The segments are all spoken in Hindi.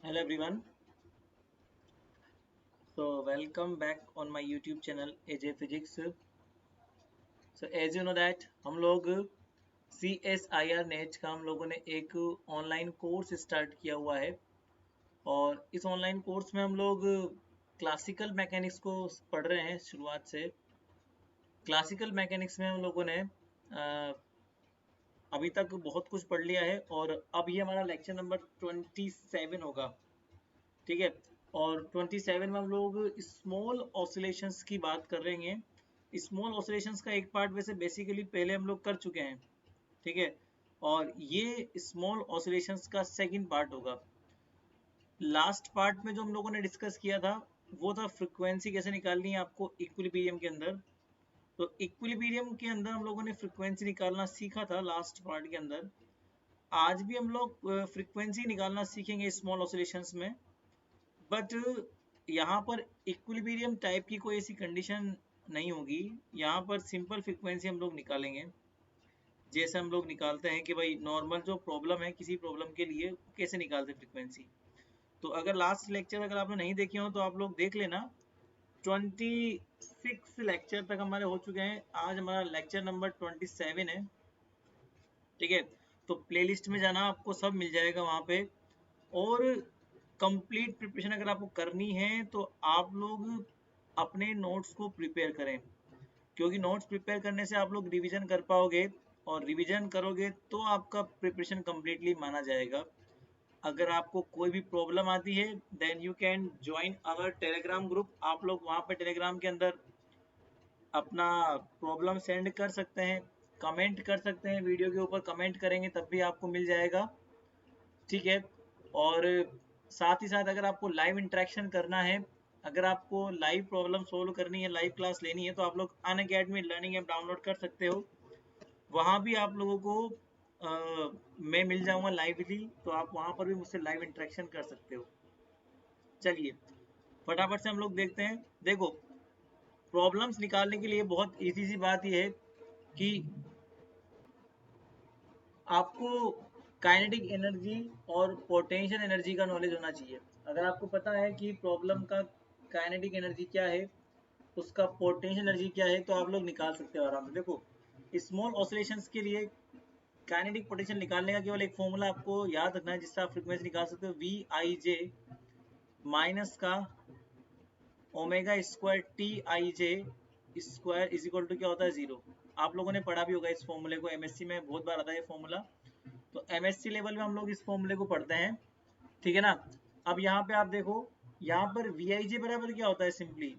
Hello everyone. So welcome back on my YouTube channel AJ Physics. So as you know that हम लोग CSIR नेट का हम लोगों ने एक ऑनलाइन कोर्स स्टार्ट किया हुआ है और इस ऑनलाइन कोर्स में हम लोग क्लासिकल मैकेनिक्स को पढ़ रहे हैं शुरुआत से। क्लासिकल मैकेनिक्स में हम लोगों ने अभी तक बहुत कुछ पढ़ लिया है और अब ये हमारा लेक्चर नंबर 27 होगा। ठीक है। और 27 में हम लोग स्मॉल ऑसिलेशंस की बात कर रहे हैं। स्मॉल ऑसिलेशंस का एक पार्ट वैसे बेसिकली पहले हम लोग कर चुके हैं। ठीक है। और ये स्मॉल ऑसिलेशंस का सेकंड पार्ट होगा। लास्ट पार्ट में जो हम लोगों ने डिस्कस किया था वो था फ्रिक्वेंसी कैसे निकालनी है आपको इक्विलिब्रियम के अंदर। तो इक्विलिब्रियम के अंदर हम लोगों ने फ्रिक्वेंसी निकालना सीखा था लास्ट पार्ट के अंदर। आज भी हम लोग फ्रिक्वेंसी निकालना सीखेंगे स्मॉल ऑसिलेशंस में। बट यहाँ पर इक्विलिब्रियम टाइप की कोई ऐसी कंडीशन नहीं होगी। यहाँ पर सिंपल फ्रीक्वेंसी हम लोग निकालेंगे जैसे हम लोग निकालते हैं कि भाई नॉर्मल जो प्रॉब्लम है किसी प्रॉब्लम के लिए कैसे निकालते हैं फ्रीक्वेंसी। तो अगर लास्ट लेक्चर अगर आपने नहीं देखे हो तो आप लोग देख लेना। 26 लेक्चर तक हमारे हो चुके हैं। आज हमारा लेक्चर नंबर 27 है। ठीक है। तो प्लेलिस्ट में जाना, आपको सब मिल जाएगा वहाँ पे। और कंप्लीट प्रिपरेशन अगर आपको करनी है तो आप लोग अपने नोट्स को प्रिपेयर करें, क्योंकि नोट्स प्रिपेयर करने से आप लोग रिवीजन कर पाओगे और रिवीजन करोगे तो आपका प्रिपरेशन कंप्लीटली माना जाएगा। अगर आपको कोई भी प्रॉब्लम आती है then you can join our Telegram group. आप लोग वहाँ पे टेलीग्राम के अंदर अपना प्रॉब्लम सेंड कर सकते हैं, कमेंट कर सकते हैं, वीडियो के ऊपर कमेंट करेंगे तब भी आपको मिल जाएगा। ठीक है। और साथ ही साथ अगर आपको लाइव इंटरेक्शन करना है, अगर आपको लाइव प्रॉब्लम सोल्व करनी है, लाइव क्लास लेनी है, तो आप लोग अनअकैडमी लर्निंग ऐप डाउनलोड कर सकते हो। वहाँ भी आप लोगों को मैं मिल जाऊंगा लाइवली, तो आप वहाँ पर भी मुझसे लाइव इंटरेक्शन कर सकते हो। चलिए फटाफट से हम लोग देखते हैं। देखो, प्रॉब्लम्स निकालने के लिए बहुत इजी सी बात यह है कि आपको काइनेटिक एनर्जी और पोटेंशियल एनर्जी का नॉलेज होना चाहिए। अगर आपको पता है कि प्रॉब्लम का काइनेटिक एनर्जी क्या है, उसका पोटेंशियल एनर्जी क्या है, तो आप लोग निकाल सकते हो आराम से। देखो, स्मॉल ऑसिलेशंस के लिए काइनेटिक पोटेंशियल निकालने का केवल एक फॉर्मूला आपको याद रखना है जिससे आप फ्रीक्वेंसी निकाल सकते हो। वी आई जे माइनस का omega square T I J square is equal to क्या होता है, जीरो। आप लोगों ने पढ़ा भी होगा इस फॉर्मूले को, एमएससी में बहुत बार आता है ये फॉर्मूला। तो एमएससी लेवल में हम लोग इस फॉर्मूले को पढ़ते हैं। ठीक है ना। अब यहाँ पे आप देखो, यहाँ पर वी आई जे बराबर क्या होता है, simply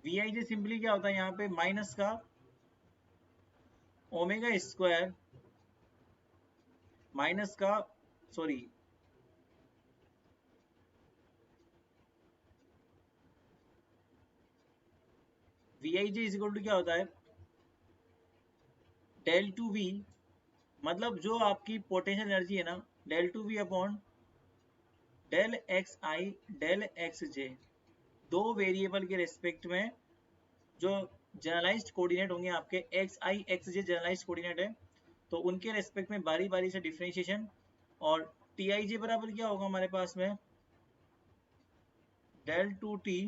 V I J simply क्या होता है यहाँ पे, माइनस का ओमेगा स्क्वायर माइनस का, sorry, V I J is equal to क्या होता है, डेल टू वी, मतलब जो आपकी पोटेंशियल एनर्जी है ना, del two we upon del X I del X J. दो वेरिएबल के रेस्पेक्ट में जो जनरलाइज्ड कोऑर्डिनेट होंगे आपके, एक्स आई एक्स जे जनरलाइज्ड कोऑर्डिनेट है, तो उनके रेस्पेक्ट में बारी बारी से डिफरेंशिएशन। और टी आई जे बराबर क्या होगा हमारे पास में, del two T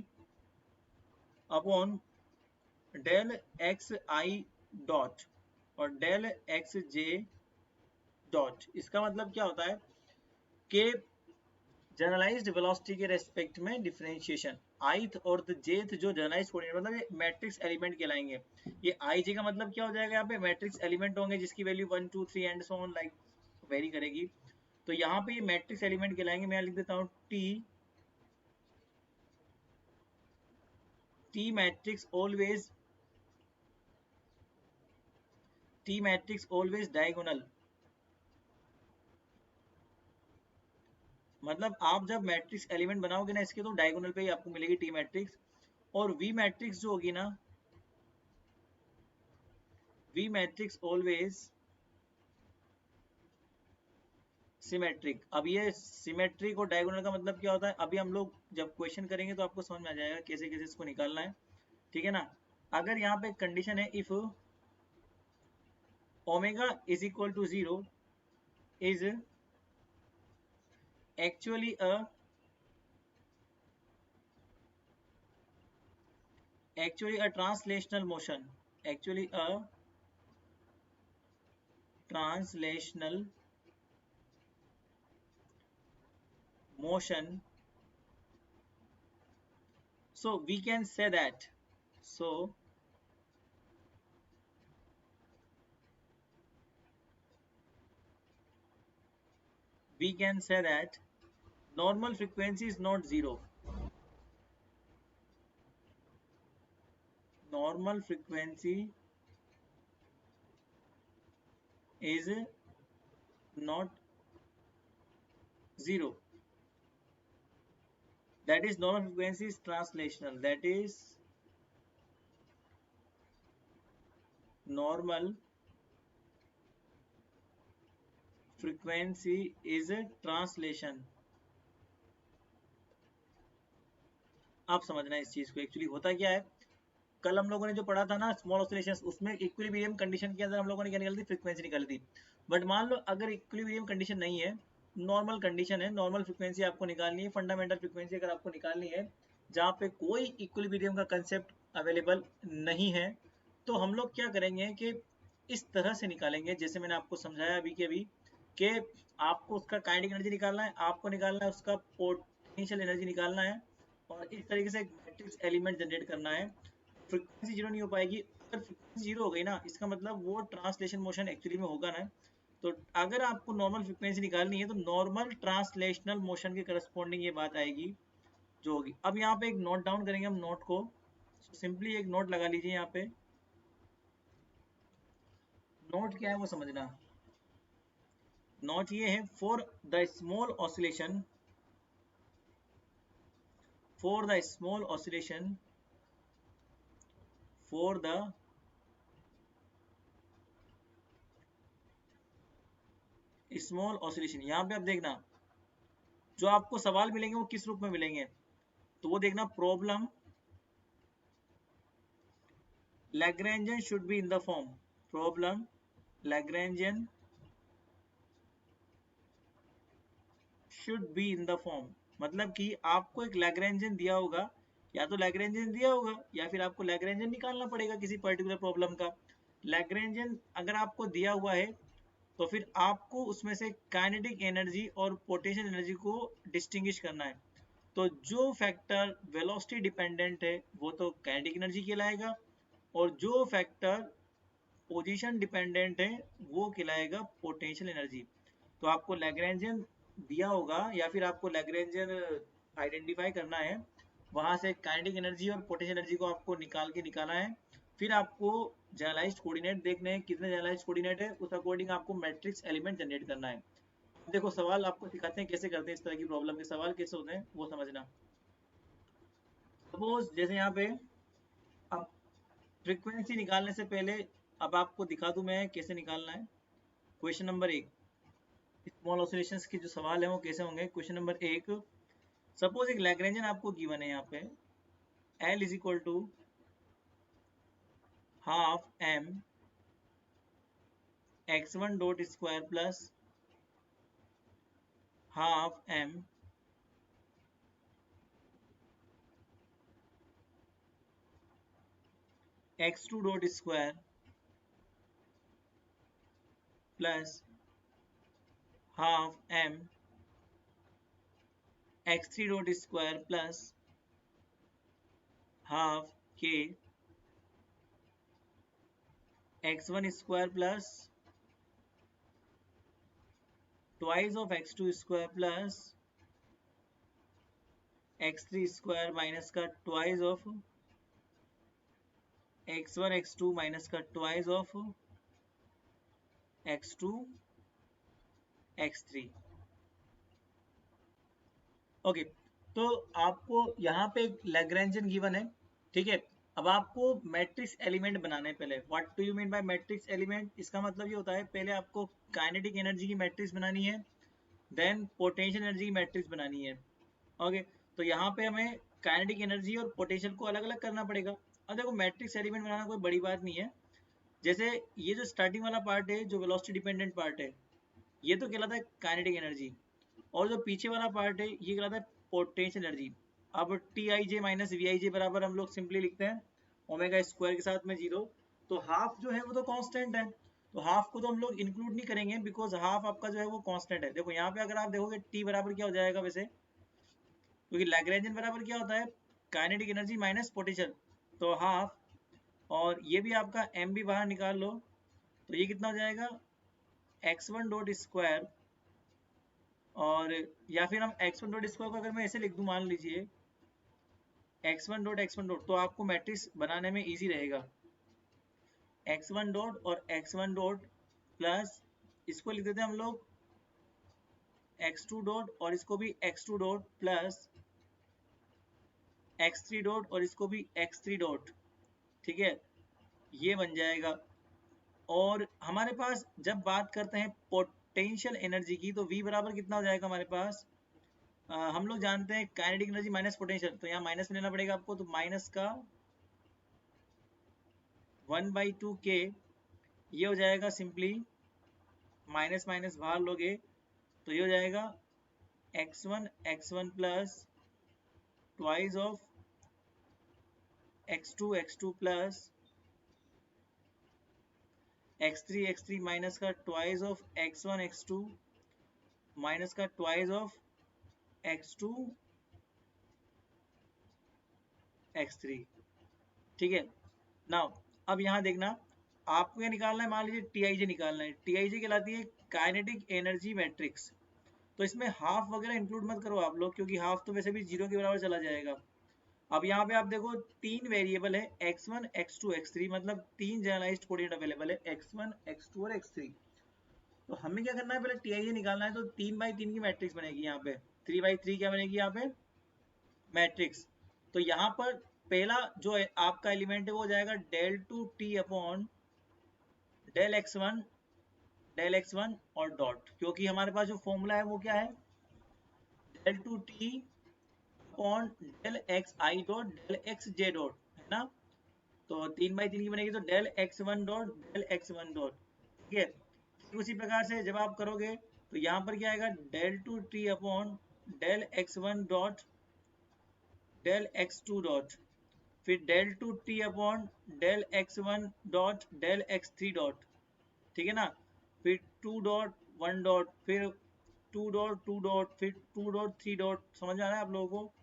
upon del X I dot और डेल एक्स जे डॉट। इसका मतलब क्या होता है कि जनरलाइज्ड वेलोसिटी के रेस्पेक्ट में डिफरेंशिएशन, ith और jth जो जनरलाइज्ड कोऑर्डिनेट, मतलब ये मैट्रिक्स एलिमेंट कहलाएंगे। ये आई जे का मतलब क्या हो जाएगा, यहाँ पे मैट्रिक्स एलिमेंट होंगे जिसकी value 1 2 3 and so on like very करेगी। तो यहाँ पे ये मैट्रिक्स एलिमेंट कहलाएंगे। मैं लिख देता हूँ T matrix always, T matrix always diagonal. मतलब आप जब मैट्रिक्स एलिमेंट बनाओगे ना इसके, तो डायगोनल पे ही आपको मिलेगी टी मैट्रिक्स। और वी मैट्रिक्स जो होगी ना, वी मैट्रिक्स ऑलवेज सिमेट्रिक। अब ये सिमेट्रिक और डायगोनल का मतलब क्या होता है, अभी हम लोग जब क्वेश्चन करेंगे तो आपको समझ में आ जाएगा कैसे कैसे इसको निकालना है। ठीक है ना। अगर यहाँ पे कंडीशन है, if omega is equal to zero is actually a translational motion, actually a translational motion. So we can say that, so we can say that normal frequency is not zero. Normal frequency is not zero. That is, normal frequency is translational. That is, normal frequency is a translation. आप समझना इस चीज को, एक्चुअली होता क्या है, कल हम लोगों ने जो पढ़ा था ना स्मॉल ऑसिलेशंस, उसमें इक्विलिब्रियम कंडीशन के अंदर हम लोगों ने क्या निकाली थी, फ्रीक्वेंसी निकाली थी। बट मान लो अगर इक्विलिब्रियम कंडीशन नहीं है, नॉर्मल कंडीशन है, नॉर्मल फ्रीक्वेंसी आपको निकालनी है, फंडामेंटल फ्रीक्वेंसी अगर आपको निकालनी है जहाँ पे कोई इक्विलिब्रियम का कंसेप्ट अवेलेबल नहीं है, तो हम लोग क्या करेंगे कि इस तरह से निकालेंगे, जैसे मैंने आपको समझाया अभी के अभी, कि आपको उसका काइनेटिक एनर्जी निकालना है, आपको निकालना है उसका पोटेंशियल एनर्जी निकालना है, और इस तरीके से एक मैट्रिक्स एलिमेंट जनरेट करना है। फ्रीक्वेंसी जीरो नहीं हो पाएगी। अगर फ्रीक्वेंसी जीरो हो गई ना, इसका मतलब वो ट्रांसलेशन मोशन एक्चुअली में होगा ना। तो अगर आपको नॉर्मल फ्रीक्वेंसी निकालनी है तो नॉर्मल ट्रांसलेशनल मोशन के करस्पॉन्डिंग ये बात आएगी जो होगी। अब यहाँ पे एक नोट डाउन करेंगे हम नोट को, सिंपली एक नोट लगा लीजिए यहाँ पे। नोट क्या है वो समझना। नोट ये है, for the small oscillation, for the small oscillation, for the small oscillation. यहाँ पे आप देखना जो आपको सवाल मिलेंगे वो किस रूप में मिलेंगे, तो वो देखना, problem Lagrangian should be in the form, problem Lagrangian should be in the form, मतलब कि आपको एक Lagrangian दिया होगा, या तो Lagrangian दिया होगा या फिर आपको Lagrangian निकालना पड़ेगा किसी पर्टिकुलर प्रॉब्लम का। Lagrangian अगर आपको दिया हुआ है तो फिर आपको उसमें से काइनेटिक एनर्जी और पोटेंशियल एनर्जी को डिस्टिंग्विश करना है। तो जो फैक्टर वेलोसिटी डिपेंडेंट है वो तो काइनेटिक एनर्जी कहलाएगा, और जो फैक्टर पोजीशन डिपेंडेंट है वो कहलाएगा पोटेंशियल एनर्जी। तो आपको लैग्रेंजियन दिया होगा या फिर आपको लैग्रेंजियन आइडेंटिफाई करना है, वहां से काइनेटिक एनर्जी और पोटेंशियल एनर्जी को आपको निकाल के निकालना है। फिर आपको जनरलाइज्ड कोऑर्डिनेट देखने हैं, कितने जनरलाइज्ड कोऑर्डिनेट है उस अकॉर्डिंग आपको मैट्रिक्स एलिमेंट जनरेट करना है। देखो सवाल आपको सिखाते हैं कैसे करते हैं, इस तरह की प्रॉब्लम के सवाल कैसे होते हैं वो समझना। सपोज जैसे यहाँ पे अब फ्रीक्वेंसी निकालने से पहले अब आपको दिखा दूं मैं कैसे निकालना है। क्वेश्चन नंबर 1, स्मॉल ऑसिलेशंस के जो सवाल है वो कैसे होंगे। क्वेश्चन नंबर 1, सपोज एक लैग्रेंजियन आपको गिवन है यहाँ पे, L is equal to half m x1 dot square plus half m x2 dot square plus half m x3 dot square plus half k x1 square plus twice of x2 square plus x3 square minus का twice of x1 x2 minus का twice of x2 x3। Okay, तो आपको यहाँ पे एक लैग्रेंजियन गिवन है, ठीक है। अब आपको मैट्रिक्स एलिमेंट बनाने हैं पहले। What do you mean by matrix element? इसका मतलब ये होता है पहले आपको काइनेटिक एनर्जी की मैट्रिक्स बनानी है, देन पोटेंशियल एनर्जी की मैट्रिक्स बनानी है। ओके, तो यहाँ पे हमें काइनेटिक एनर्जी और पोटेंशियल को अलग अलग करना पड़ेगा। अब देखो मैट्रिक्स एलिमेंट बनाना कोई बड़ी बात नहीं है। जैसे ये जो स्टार्टिंग वाला पार्ट है, जो वेलोसिटी डिपेंडेंट पार्ट है, ये तो कहलाता है काइनेटिक एनर्जी। और जो पीछे वाला पार्ट है ये कहलाता है पोटेंशियल एनर्जी। अब T I J minus V I J बराबर हम लोग सिंपली लिखते हैं ओमेगा स्क्वायर के साथ में 0। तो हाफ जो है वो तो कांस्टेंट है, तो हाफ को तो हम लोग इंक्लूड नहीं करेंगे बिकॉज हाफ आपका जो है वो कांस्टेंट है। देखो यहाँ पे अगर आप देखोगे टी बराबर क्या हो जाएगा वैसे, क्योंकि लैग्रेंजियन बराबर क्या होता है काइनेटिक एनर्जी माइनस पोटेंशियल, तो हाफ, और ये भी आपका m भी बाहर निकाल लो तो ये कितना हो जाएगा x1 डॉट स्क्वायर, और या फिर हम x1 डॉट स्क्वायर को अगर मैं ऐसे लिख दूं मान लीजिए x1 डॉट, तो आपको मैट्रिक्स बनाने में इजी रहेगा। x1 डॉट और x1 डॉट प्लस इसको लिख देते हैं हम लोग x2 डॉट और इसको भी x2 dot plus x3 dot और इसको भी x3 डॉट, ठीक है, ये बन जाएगा। और हमारे पास जब बात करते हैं पोटेंशियल एनर्जी की तो V बराबर कितना हो जाएगा हमारे पास, हम लोग जानते हैं काइनेटिक एनर्जी माइनस पोटेंशियल, तो यहाँ माइनस में लेना पड़ेगा आपको, तो माइनस का 1/2 के, ये हो जाएगा सिंपली माइनस माइनस बाहर लोगे तो ये हो जाएगा x1 plus twice of x2 plus x3 minus का ट्वाइस ऑफ x2 माइनस का ट्वाइस ऑफ x2 x3, ठीक है। नाउ अब यहाँ देखना आपको क्या निकालना है, मान लीजिए टीआईजे निकालना है। टीआईजे कहलाती है काइनेटिक एनर्जी मैट्रिक्स, तो इसमें हाफ वगैरह इंक्लूड मत करो आप लोग क्योंकि हाफ तो वैसे भी 0 के बराबर चला जाएगा। अब यहाँ पे आप देखो 3 वेरिएबल है x1 x2 x3, मतलब 3 जनरलाइज्ड कोऑर्डिनेट अवेलेबल है x1 x2 और x3। तो हमें क्या करना है, पहले टीआईजे निकालना है, तो 3/3 की मैट्रिक्स बनेगी यहाँ पे, 3/3 क्या बनेगी यहाँ पे मैट्रिक्स। तो यहाँ पर पहला जो है आपका एलिमेंट है वो हो जाएगा del 2 t upon del x1 और डॉट, क्योंकि हमारे पास जो फॉर्मूला है वो क्या है del 2 t upon del x i dot del x j dot, है ना। तो 3/3 की बनेगी तो del x1 dot del x1 dot, ठीक है। उसी प्रकार से जब आप करोगे तो यहाँ पर क्या आएगा del 2 t upon del x1 dot del x2 dot, फिर del 2 t upon del x1 dot del x3 dot, ठीक है ना। फिर 2 डॉट 1 डॉट, फिर 2 डॉट, फिर 2 डॉट 3 डॉट, समझ में आ रहा है आप लोगों को,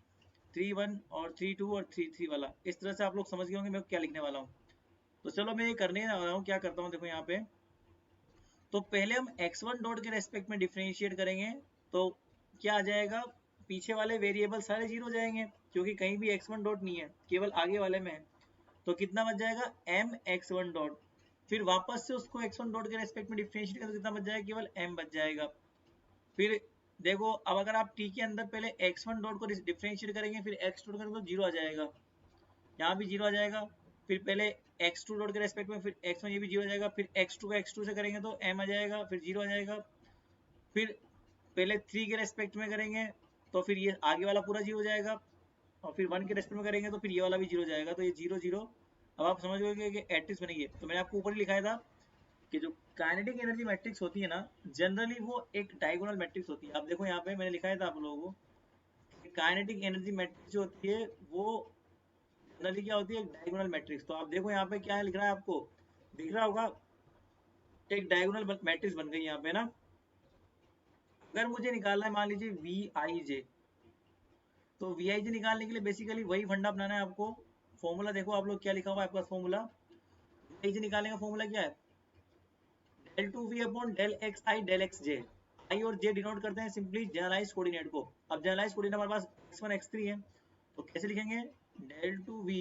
3 1 और 3 2 और 3 3 वाला। इस तरह से आप लोग समझ गए होंगे मैं क्या लिखने वाला हूँ। तो चलो मैं ये करने वाला हूँ, क्या करता हूँ देखो यहाँ पे। तो पहले हम x1 डॉट के रेस्पेक्ट में डिफरेंशिएट करेंगे तो क्या आ जाएगा, पीछे वाले वेरिएबल सारे 0 हो जाएंगे क्योंकि कहीं भी x1 डॉट नहीं है, केवल आगे वाले में है। तो कितना बच जाएगा m x1 डॉट, फिर वापस से उसको x1 डॉट के रेस्पेक्ट में डिफरेंशिएट करें तो कितना बच जाएगा, केवल m बच जाएगा। फिर देखो अब अगर आप t के अंदर पहले x1 डॉट को डिफरेंशिएट करेंगे फिर x2 डॉट करेंगे तो 0 आ जाएगा, यहाँ भी 0 आ जाएगा। फिर पहले x2 डॉट के रेस्पेक्ट में फिर x1 ये भी 0 आ जाएगा, फिर x2 का x2 से करेंगे तो m आ जाएगा, फिर 0 आ जाएगा। फिर पहले 3 के रेस्पेक्ट में करेंगे तो फिर ये आगे वाला पूरा 0 हो जाएगा, और फिर 1 के रेस्पेक्ट में करेंगे तो फिर ये वाला भी 0 हो जाएगा, तो ये 0 0। अब आप समझ गए कि एट्रिक्स बनेगी। तो मैंने आपको ऊपर ही लिखाया था कि जो काइनेटिक एनर्जी मैट्रिक्स होती है ना जनरली वो एक डायगोनल मैट्रिक्स होती है। आप देखो यहाँ पे मैंने लिखाया था आप लोगों को काइनेटिक एनर्जी मैट्रिक्स जो होती है वो जनरली क्या होती है, एक डायगोनल मैट्रिक्स। तो आप देखो यहाँ पे क्या लिख रहा है, आपको दिख रहा होगा एक डायगोनल मैट्रिक्स बन गई यहाँ पे ना। अगर मुझे निकालना है मान लीजिए वी आई जे, तो वी आई जे निकालने के लिए बेसिकली वही फंडा अपनाना है आपको। फॉर्मूला देखो आप लोग क्या लिखा हुआ है आपके पास फॉर्मूला, वी आई जे निकालने का फॉर्मूला क्या है, del 2v upon del x i del x j। i और j डिनोट करते हैं सिंपली जनरलाइज कोऑर्डिनेट को। अब जनरलाइज कोऑर्डिनेट हमारे पास x1 x3 है, तो कैसे लिखेंगे del 2v,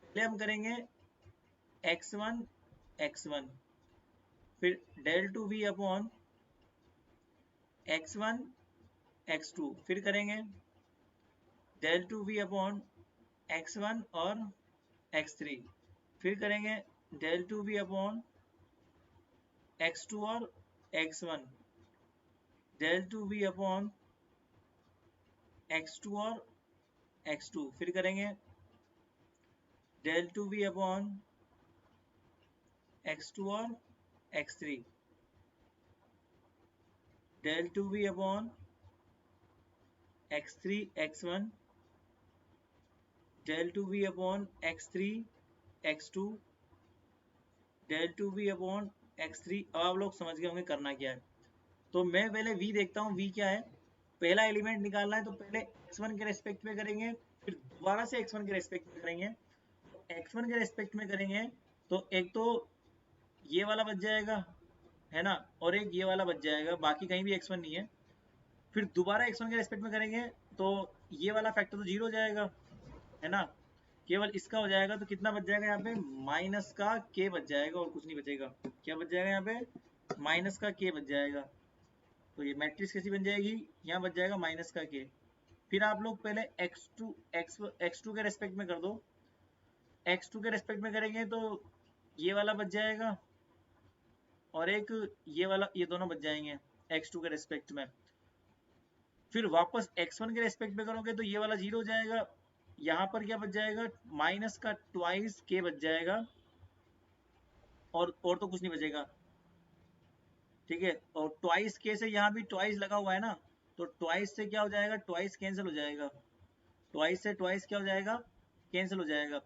पहले हम करेंगे x1 x1, फिर del 2v upon x1 x2, फिर करेंगे del 2v अपॉन x1 और x3, फिर करेंगे del 2v अपॉन x2 और x1, del 2v upon x2 और x2, फिर करेंगे del 2v अपॉन x2 और x3, del 2v upon x3 x1 del 2v upon x3 x2 del 2v upon x3। अब आप लोग समझ गए होंगे करना क्या है। तो मैं पहले v देखता हूँ, v क्या है। पहला एलिमेंट निकालना है तो पहले x1 के रेस्पेक्ट में करेंगे, फिर दोबारा से x1 के रेस्पेक्ट में करेंगे। x1 के रेस्पेक्ट में करेंगे तो एक तो ये वाला बच जाएगा, है ना, और एक ये वाला बच जाएगा, बाकी कहीं भी x1 नहीं है। फिर दोबारा x1 के रेस्पेक्ट में करेंगे तो ये वाला फैक्टर तो जीरो हो जाएगा, है ना, केवल इसका हो जाएगा। तो कितना बच जाएगा यहाँ पे, माइनस का k बच जाएगा और कुछ नहीं बचेगा। क्या बच जाएगा यहाँ पे, माइनस का k बच जाएगा। तो ये मैट्रिक्स कैसी बन जाएगी, यहाँ बच जाएगा माइनस का k। फिर आप लोग पहले x2 के रेस्पेक्ट में कर दो। x2 के रेस्पेक्ट में करेंगे तो ये वाला बच जाएगा और एक ये वाला, ये दोनों बच जाएंगे x2 के रेस्पेक्ट में। फिर वापस x1 के रेस्पेक्ट में करोगे तो ये वाला जीरो हो जाएगा। यहाँ पर क्या बच जाएगा, माइनस का ट्वाइस के बच जाएगा और तो कुछ नहीं बचेगा, ठीक है। और ट्वाइस के से यहाँ भी ट्वाइस लगा हुआ है ना, तो ट्वाइस से क्या हो जाएगा, ट्वाइस कैंसिल हो जाएगा। ट्वाइस से ट्वाइस क्या हो जाएगा, कैंसिल हो जाएगा।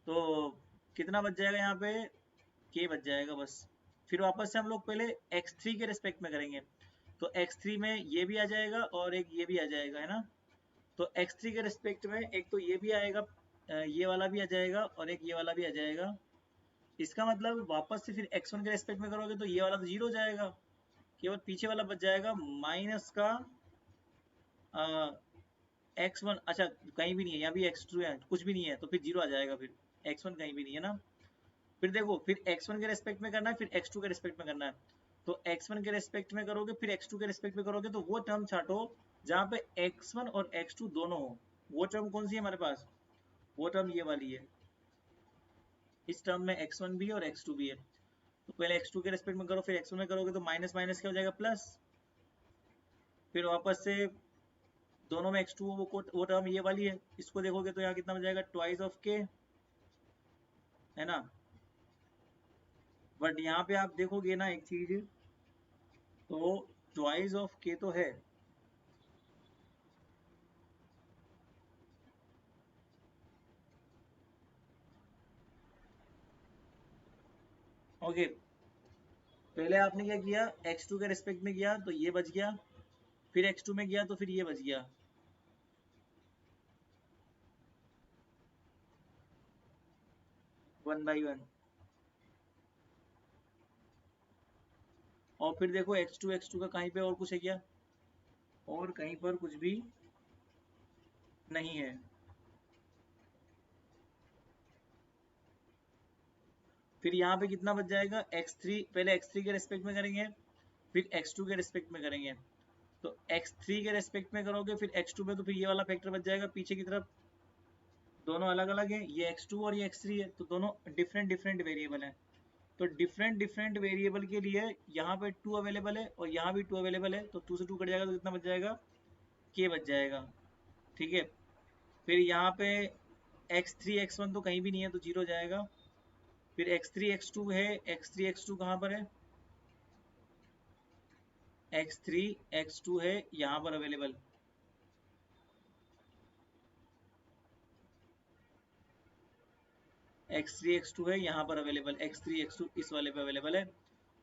तो कितना बच जाएगा यहाँ पे, के बच जाएगा बस। फिर वापस से हम लोग पहले x3 के रेस्पेक्ट में करेंगे तो x3 में ये भी आ जाएगा और एक ये भी आ जाएगा, है ना। तो x3 के रेस्पेक्ट में एक तो ये भी आएगा, ये वाला भी आ जाएगा और एक ये वाला भी आ जाएगा। इसका मतलब वापस से फिर x1 के रेस्पेक्ट में करोगे तो ये वाला तो जीरो हो जाएगा, केवल पीछे वाला बच जाएगा माइनस का x1। अच्छा कहीं भी नहीं है, यहाँ भी x2 है, कुछ भी नहीं है, तो फिर जीरो आ जाएगा। फिर x1 कहीं भी नहीं है ना। फिर देखो, फिर x1 के रेस्पेक्ट में करना है, फिर x2 के रेस्पेक्ट में करना है। तो x1 के रेस्पेक्ट में करोगे, फिर x2 के रेस्पेक्ट में करोगे तो वो टर्म छाटो जहाँ पे x1 और x2 दोनों हो। वो टर्म कौन सी है हमारे पास, वो टर्म ये वाली है। इस टर्म में x1 भी है और x2 भी है। तो पहले x2 के रेस्पेक्ट में करो, फिर x1 में करोगे तो माइनस माइनस क्या हो जाएगा, प्लस। फिर वापस से दोनों में x2 वो टर्म ये वाली है, इसको देखोगे तो यहाँ कितना हो जाएगा, ट्वाइस ऑफ k, है ना। बट यहाँ पे आप देखोगे ना एक चीज, तो ट्वाइस ऑफ k तो है, ओके। पहले आपने क्या किया, x2 के रेस्पेक्ट में किया तो ये बच गया, फिर x2 में किया तो फिर ये बच गया। One by one. और फिर देखो x2 का कहीं पे और कुछ है क्या, और कहीं पर कुछ भी नहीं है। फिर यहाँ पे कितना बच जाएगा, x3, पहले x3 के रेस्पेक्ट में करेंगे, फिर x2 के रेस्पेक्ट में करेंगे। तो x3 के रेस्पेक्ट में करोगे, फिर x2 में, तो फिर ये वाला फैक्टर बच जाएगा पीछे की तरफ। दोनों अलग अलग है, ये x2 और ये x3 है, तो दोनों डिफरेंट डिफरेंट वेरिएबल है। तो डिफरेंट डिफरेंट वेरिएबल के लिए यहाँ पे 2 अवेलेबल है और यहाँ भी 2 अवेलेबल है, तो 2 से 2 कट जाएगा तो कितना बच जाएगा, k बच जाएगा, ठीक है। फिर यहाँ पे x3 x1 तो कहीं भी नहीं है तो जीरो जाएगा। फिर x3 x2 है, x3 x2 कहाँ पर है, x3 x2 है यहाँ पर अवेलेबल। x3 x2 है यहाँ पर अवेलेबल, x3 x2 इस वाले पे अवेलेबल है।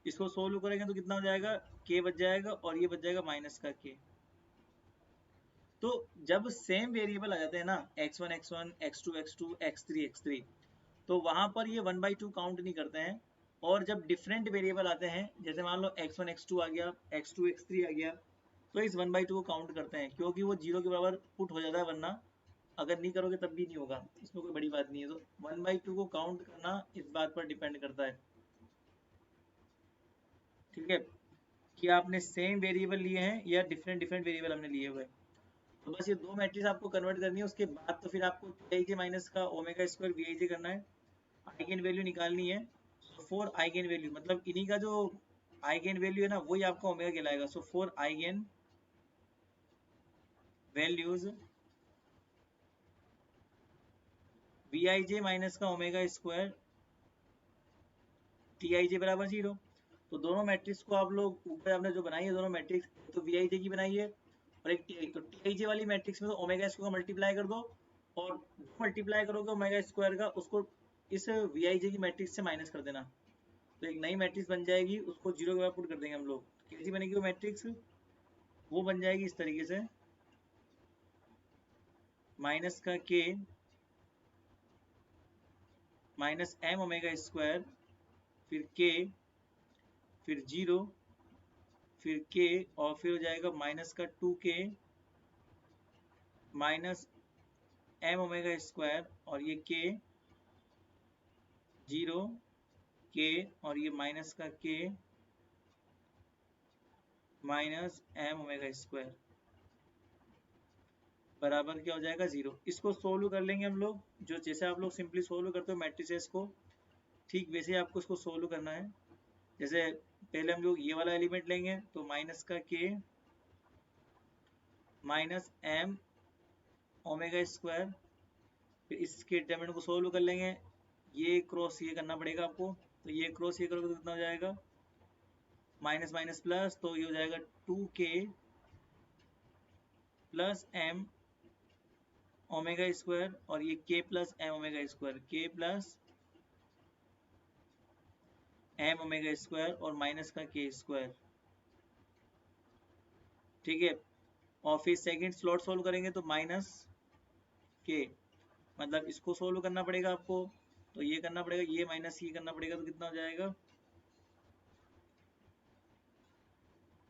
इसको सोल्व करेंगे तो कितना हो जाएगा, k बच जाएगा और ये बच जाएगा माइनस का k। तो जब सेम वेरिएबल आ जाते हैं ना, x1 x1 x2 x2 x3 x3, तो वहां पर ये 1/2 काउंट नहीं करते हैं। और जब डिफरेंट वेरिएबल आते हैं, जैसे मान लो x1 x2 आ गया, x2 x3 आ गया, तो इस 1/2 को काउंट करते हैं, क्योंकि वो जीरो के बराबर पुट हो जाता है, वरना अगर नहीं करोगे तब भी नहीं होगा, इसमें कोई बड़ी बात नहीं है। तो 1/2 को काउंट करना इस बात पर डिपेंड करता है, ठीक है, कि आपने सेम वेरिएबल लिए हैं या डिफरेंट डिफरेंट वेरिएबल हमने लिए हुए हैं। तो बस ये दो मैट्रिक्स आपको कन्वर्ट करनी है, उसके बाद तो फिर आपको वी माइनस का ओमेगा स्क्वायर वी करना है, आइगन वैल्यू निकालनी है। सो फोर आइगन वैल्यू, मतलब इन्हीं का जो आइगन वैल्यू है ना, वही आपका ओमेगा कहलाएगा। So four eigen values V minus का ओमेगा स्क्वायर टी बराबर 0। तो दोनों मैट्रिक्स को आप लोग ऊपर आपने जो बनाई है, दोनों मैट्रिक्स तो वी की बनाई है, और एक टी आई। तो टी आई जे वाली मैट्रिक्स में तो ओमेगा स्क्वायर का मल्टीप्लाई कर दो, और मल्टीप्लाई करोगे ओमेगा स्क्वायर का उसको इस वी आई जे की मैट्रिक्स से माइनस कर देना, तो एक नई मैट्रिक्स बन जाएगी, उसको जीरो के बाद पुट कर देंगे हम लोग। कैसी बनेगी वो मैट्रिक्स? वो बन जाएगी इस तरीके से, माइनस का के माइनस एम ओमेगा स्क्वायर, फिर के, फिर जीरो, फिर के, और फिर हो जाएगा माइनस का 2k minus M omega square, और ये के, जीरो, के, और ये माइनस का के माइनस एम ओमेगा स्क्वायर बराबर क्या हो जाएगा? 0। इसको सोल्व कर लेंगे हम लोग, जो जैसे आप लोग सिंपली सोल्व करते हो मैट्रिसेस को, ठीक वैसे ही आपको इसको सोल्व करना है। जैसे पहले हम लोग ये वाला एलिमेंट लेंगे, तो माइनस का के माइनस एम ओमेगा स्क्वायर, फिर इसके डिटरमिनेंट को सोल्व कर लेंगे, ये क्रॉस ये करना पड़ेगा आपको, तो ये क्रॉस ये करोगे तो कितना हो जाएगा? माइनस माइनस प्लस, तो ये हो जाएगा 2k plus M omega square, और ये k plus M omega square, k plus M omega square और माइनस का k स्क्वायर। ठीक है, और फिर सेकंड स्लॉट सोल्व करेंगे तो माइनस k, मतलब इसको सोल्व करना पड़ेगा आपको, तो ये करना पड़ेगा, ये माइनस ये करना पड़ेगा, तो कितना हो जाएगा?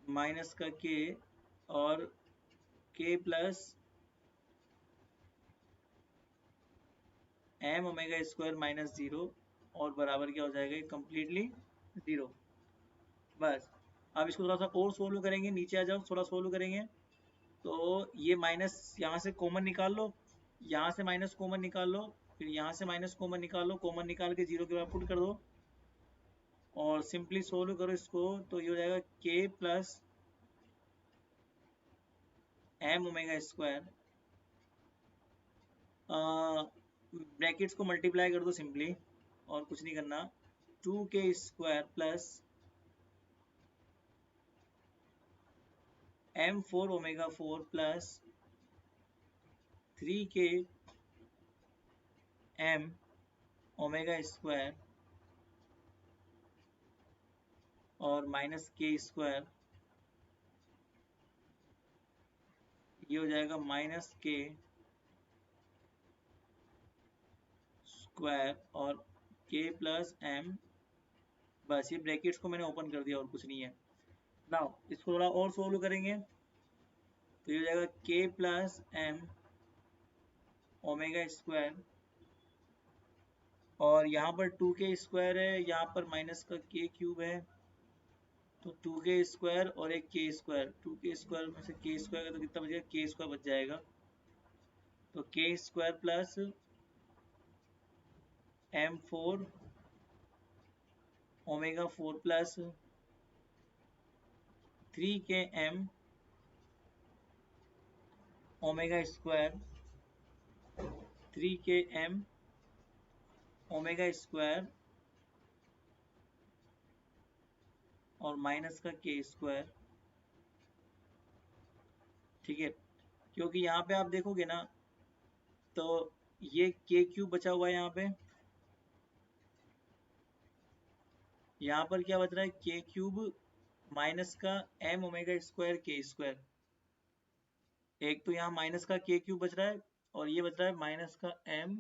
माइनस का k और k plus M omega square minus 0, और बराबर क्या हो जाएगा? कंप्लीटली 0। बस अब इसको थोड़ा सा और सोल्व करेंगे, नीचे आ जाओ, थोड़ा सोल्व करेंगे, तो ये माइनस यहाँ से कॉमन निकाल लो, यहाँ से माइनस कॉमन निकाल लो, फिर यहाँ से माइनस कॉमन निकाल लो, कॉमन निकाल के 0 के बाद पुट कर दो, और सिंपली सोल्व करो इसको, तो ये हो जाएगा k plus M omega square, brackets को मल्टीप्लाई कर दो सिंपली, और कुछ नहीं करना, 2k square plus m4 omega 4 plus 3k m omega square और माइनस k स्क्वायर, ये हो जाएगा माइनस k स्क्वायर और k प्लस m। बस ये ब्रैकेट्स को मैंने ओपन कर दिया और कुछ नहीं है। नाउ इसको थोड़ा और सोल्व करेंगे, तो ये हो जाएगा k plus m omega square, और यहाँ पर 2k स्क्वायर है, यहाँ पर माइनस का k क्यूब है, तो 2k स्क्वायर और एक k स्क्वायर, 2k स्क्वायर में से k स्क्वायर तो कितना बचेगा? k स्क्वायर बच जाएगा, तो k square plus m4 omega 4 plus 3k m omega square, 3k m omega square और माइनस का k स्क्वायर। ठीक है, क्योंकि यहाँ पे आप देखोगे ना, तो ये k क्यूब बचा हुआ है, यहाँ पर क्या बच रहा है? k क्यूब माइनस का m omega square k square, एक तो यहाँ माइनस का k क्यूब बच रहा है, और ये बच रहा है माइनस का m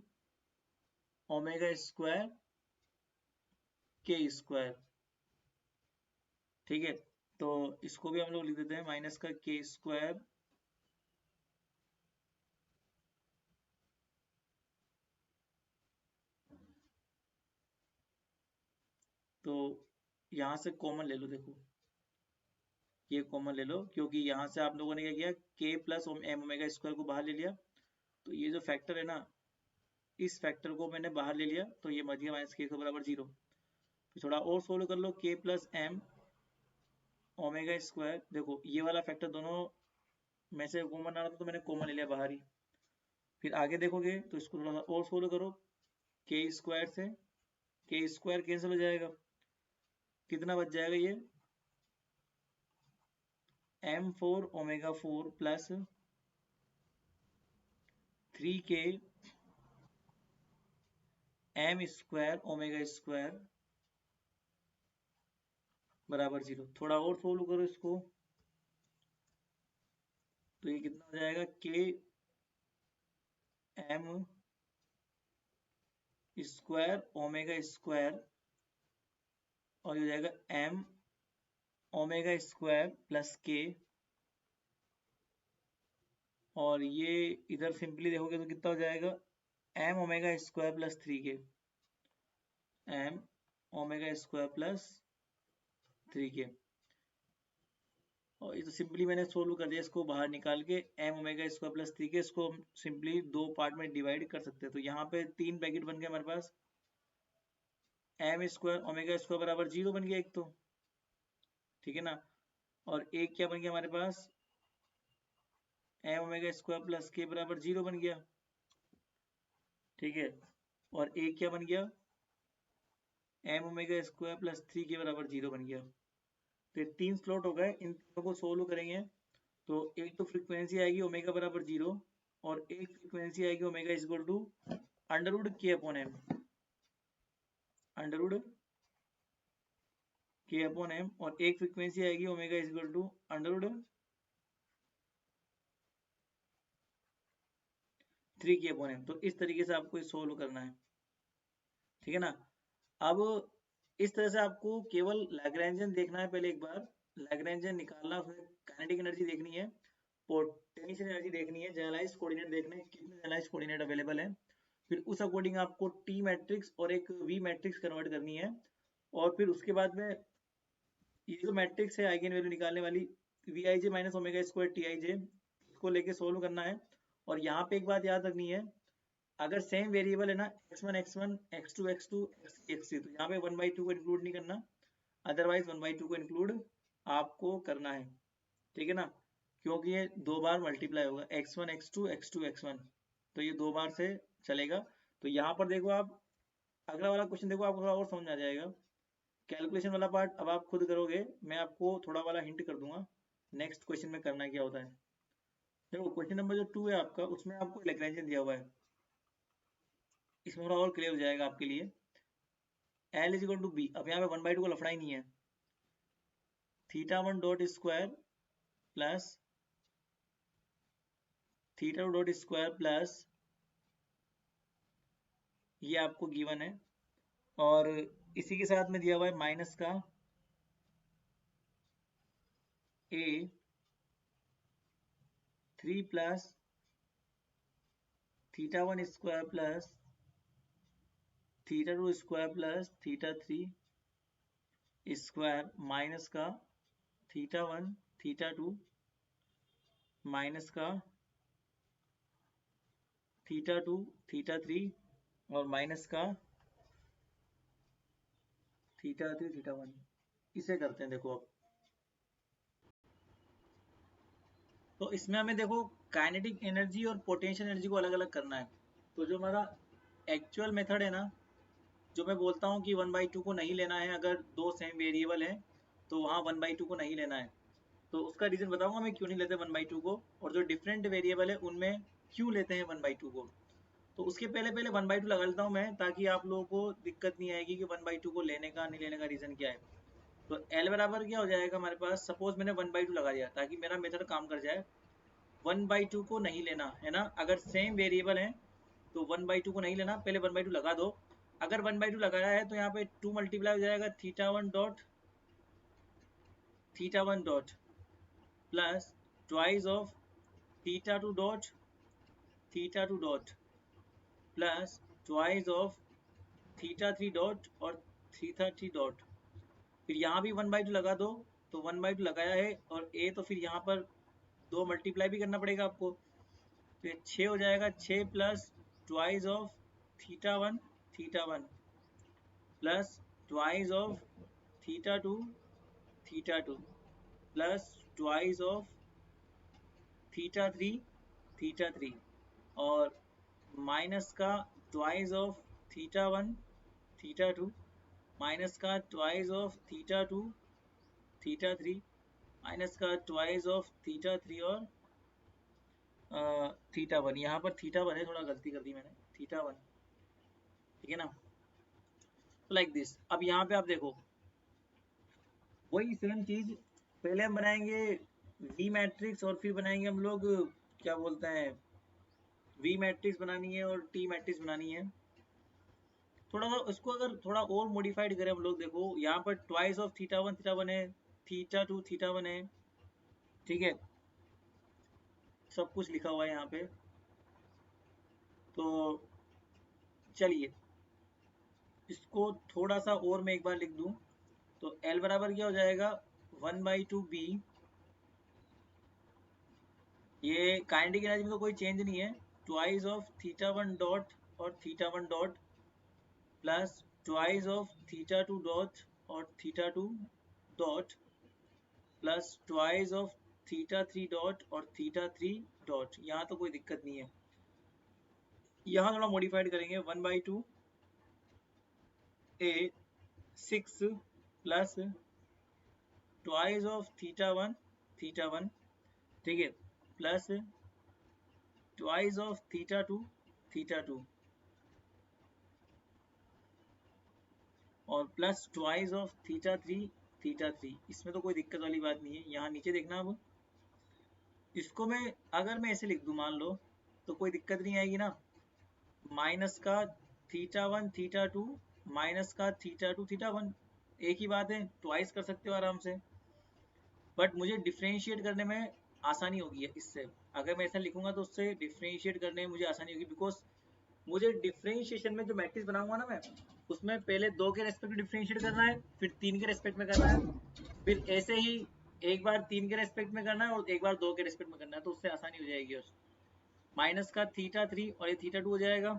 omega square k square. ठीक है, तो इसको भी हम लोग लिख देते हैं माइनस का k स्क्वायर तो यहाँ से कॉमन ले लो, देखो ये कॉमन ले लो, क्योंकि यहाँ से आप लोगों ने क्या किया? k plus M omega square को बाहर ले लिया, तो ये जो फैक्टर है ना, इस फैक्टर को मैंने बाहर ले लिया, तो ये बच गया माइनस k के बराबर 0। फिर थोड़ा और सोल्व कर लो, k plus M omega square, देखो ये वाला फैक्टर दोनों में से कॉमन आ रहा था, तो मैंने कॉमन ले लिया बाहर ही। फिर आगे देखोगे तो इसको थोड़ा सा और सोल्व करो, k स्क्वायर से k स्क्वायर कैंसिल हो जाएगा, कितना बच जाएगा? ये m4 omega 4 plus 3k m square omega square बराबर 0। थोड़ा और सोल्व करो इसको, तो ये कितना हो जाएगा, k m square omega square और ये हो जाएगा m omega square plus k, और ये इधर सिंपली देखोगे तो कितना हो जाएगा, m omega square plus 3k, m omega square plus 3k। और ये तो सिंपली मैंने सोल्व कर दिया इसको बाहर निकाल के, m omega square plus 3k, इसको हम सिंपली दो पार्ट में डिवाइड कर सकते हैं। तो यहाँ पे तीन ब्रैकेट बन गए हमारे पास, m स्क्वायर ओमेगा स्क्वायर बराबर 0 बन गया एक तो, ठीक है ना। और एक क्या बन गया हमारे पास, m omega square plus k बराबर 0 बन गया, ठीक है। और एक क्या बन गया, m omega square plus 3k बराबर 0 बन गया। तो ये तीन स्लॉट हो गए, इन तीनों को सोल्व करेंगे तो एक तो फ्रीक्वेंसी आएगी ओमेगा बराबर 0, और एक फ्रीक्वेंसी आएगी omega is equal to under root k upon m, under root k upon m, और एक फ्रीक्वेंसी आएगी omega is equal to under root 3 k upon M. तो इस तरीके से आपको सोल्व करना है, ठीक है ना। अब इस तरह से आपको केवल लैग्रैंजियन देखना है, पहले एक बार लैग्रैंजियन निकालना, फिर काइनेटिक एनर्जी देखनी है, पोटेंशियल एनर्जी देखनी है, जनरलाइज्ड कोऑर्डिनेट देखने हैं कितने जनरलाइज्ड कोऑर्डिनेट अवेलेबल है, फिर उस अकॉर्डिंग आपको टी मैट्रिक्स और एक वी मैट्रिक्स कन्वर्ट करनी है। और फिर उसके बाद में ये जो मैट्रिक्स है आइगन वैल्यू निकालने वाली, V I J minus omega square T I J, इसको लेके सोल्व करना है। और यहाँ पे एक बात याद रखनी है, अगर सेम वेरिएबल है ना, x1 x1 x2 x2 x3 x3, तो यहाँ पे 1/2 को इंक्लूड नहीं करना, अदरवाइज 1/2 को इंक्लूड आपको करना है, ठीक है ना। क्योंकि ये दो बार मल्टीप्लाई होगा, x1 x2 x2 x1, तो ये दो बार से चलेगा। तो यहाँ पर देखो आप, अगला वाला क्वेश्चन देखो, आपको थोड़ा और समझ आ जाएगा। कैलकुलेशन वाला पार्ट अब आप खुद करोगे, मैं आपको थोड़ा वाला हिंट कर दूंगा नेक्स्ट क्वेश्चन में करना क्या होता है। देखो क्वेश्चन नंबर जो 2 है आपका, उसमें आपको लैग्रेंजियन दिया हुआ है, इसमें थोड़ा और क्लियर हो जाएगा आपके लिए। L is equal to b, अब यहाँ पे 1/2 को लफड़ा ही नहीं है, θ1 dot square plus θ2 dot square plus, ये आपको गिवन है, और इसी के साथ में दिया हुआ है माइनस का a 3 plus θ1 square plus θ2 square plus θ3 square minus का θ1 θ2 माइनस का θ2 θ3 और माइनस का θ3 θ1। इसे करते हैं देखो अब, तो इसमें हमें देखो काइनेटिक एनर्जी और पोटेंशियल एनर्जी को अलग अलग करना है। तो जो हमारा एक्चुअल मेथड है ना, जो मैं बोलता हूँ कि 1/2 को नहीं लेना है अगर दो सेम वेरिएबल है, तो वहाँ 1/2 को नहीं लेना है। तो उसका रीजन बताऊंगा मैं क्यों नहीं लेते 1/2 को, और जो डिफरेंट वेरिएबल है उनमें क्यों लेते हैं 1/2 को। तो उसके पहले पहले 1/2 लगा लेता हूँ मैं, ताकि आप लोगों को दिक्कत नहीं आएगी कि 1/2 को लेने का नहीं लेने का रीजन क्या है। तो L बराबर क्या हो जाएगा हमारे पास, सपोज मैंने 1/2 लगा दिया ताकि मेरा मेथड काम कर जाए। 1/2 को नहीं लेना है ना, अगर सेम वेरिएबल है तो 1/2 को नहीं लेना, पहले 1/2 लगा दो। अगर 1/2 लगाया है तो यहाँ पे 2 मल्टीप्लाई हो जाएगा θ1 dot plus twice of θ2 dot plus twice of θ3 dot और θ3 डॉट। फिर यहाँ भी 1/2 लगा दो, तो 1/2 लगाया है, और a तो फिर यहाँ पर 2 मल्टीप्लाई भी करना पड़ेगा आपको, तो ये 6 हो जाएगा, 6 plus twice of θ1 plus twice of θ2 plus twice of θ3 और माइनस का ट्वाइस ऑफ θ1 θ2 माइनस का ट्वाइस ऑफ θ2 θ3 माइनस का ट्वाइस ऑफ थीटा 3 और थीटा 1, यहाँ पर थीटा 1 है, थोड़ा गलती कर दी मैंने, थीटा 1, ठीक है ना। तो लाइक दिस। अब यहाँ पे आप देखो वही सेम चीज, पहले हम बनाएंगे वी मैट्रिक्स और फिर बनाएंगे हम लोग क्या बोलते हैं, वी मैट्रिक्स बनानी है और टी मैट्रिक्स बनानी है। थोड़ा सा उसको अगर थोड़ा और मॉडिफाइड करें हम लोग, देखो यहाँ पर ट्वाइस ऑफ थीटा 1 है, थीटा 2 थीटा 1 है, ठीक है, सब कुछ लिखा हुआ है यहाँ पे। तो चलिए इसको थोड़ा सा और मैं एक बार लिख दूं, तो L बराबर क्या हो जाएगा, 1/2 b, ये काइनेटिक एनर्जी में तो कोई चेंज नहीं है, ट्वाइस ऑफ थीटा 1 डॉट और theta 1 dot plus twice of theta 2 dot और theta 2 dot plus twice of theta 3 dot और थीटा 3 डॉट। यहाँ तो कोई दिक्कत नहीं है, यहाँ थोड़ा मॉडिफाइड करेंगे, 1/2 a 6 plus twice of theta 1, ठीक है, प्लस ट्वाइस ऑफ थीटा 2 और प्लस ट्वाइस ऑफ थीटा 3, इसमें तो कोई दिक्कत वाली बात नहीं है। यहाँ नीचे देखना, अब इसको मैं ऐसे लिख दूं मान लो, तो कोई दिक्कत नहीं आएगी ना, माइनस का थीटा 1 थीटा 2 माइनस का थीटा 2 थीटा 1, एक ही बात है, ट्वाइस कर सकते हो आराम से, बट मुझे डिफ्रेंशिएट करने में आसानी होगी इससे। अगर मैं ऐसा लिखूंगा तो उससे डिफ्रेंशिएट करने में मुझे आसानी होगी, बिकॉज मुझे डिफ्रेंशिएशन में जो मैट्रिक्स बनाऊंगा ना मैं, उसमें पहले 2 के रेस्पेक्ट में डिफ्रेंशिएट करना है, फिर 3 के रेस्पेक्ट में करना है, फिर ऐसे ही एक बार 3 के रेस्पेक्ट में करना है और एक बार 2 के रेस्पेक्ट में करना है, तो उससे आसानी हो जाएगी। और माइनस का थीटा 3 और ये थीटा 2 हो जाएगा,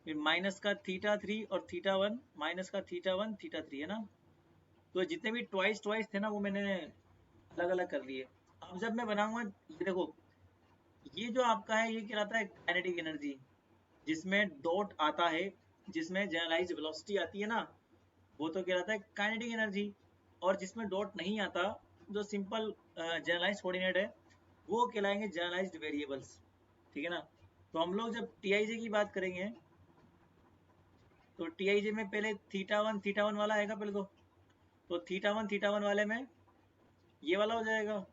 फिर माइनस का थीटा 3 और थीटा 1, माइनस का थीटा 1 थीटा 3 है ना। तो जितने भी ट्वाइस थे ना वो मैंने अलग अलग कर लिए। अब जब मैं बनाऊंगा, ये देखो ये जो आपका है ये कहलाता है काइनेटिक एनर्जी, जिसमें डॉट आता है, जिसमें जनरलाइज्ड वेलोसिटी आती है ना, वो तो कहलाता है काइनेटिक एनर्जी। और जिसमें डॉट नहीं आता, जो सिंपल जनरलाइज्ड कोऑर्डिनेट है, वो कहलाएंगे जनरलाइज्ड वेरिएबल्स, ठीक है ना। तो हम लोग जब टीआईजे की बात करेंगे, तो टीआईजे में पहले थीटा 1 वाला आएगा पहले, तो थीटा 1 वाले में ये वाला हो जाएगा,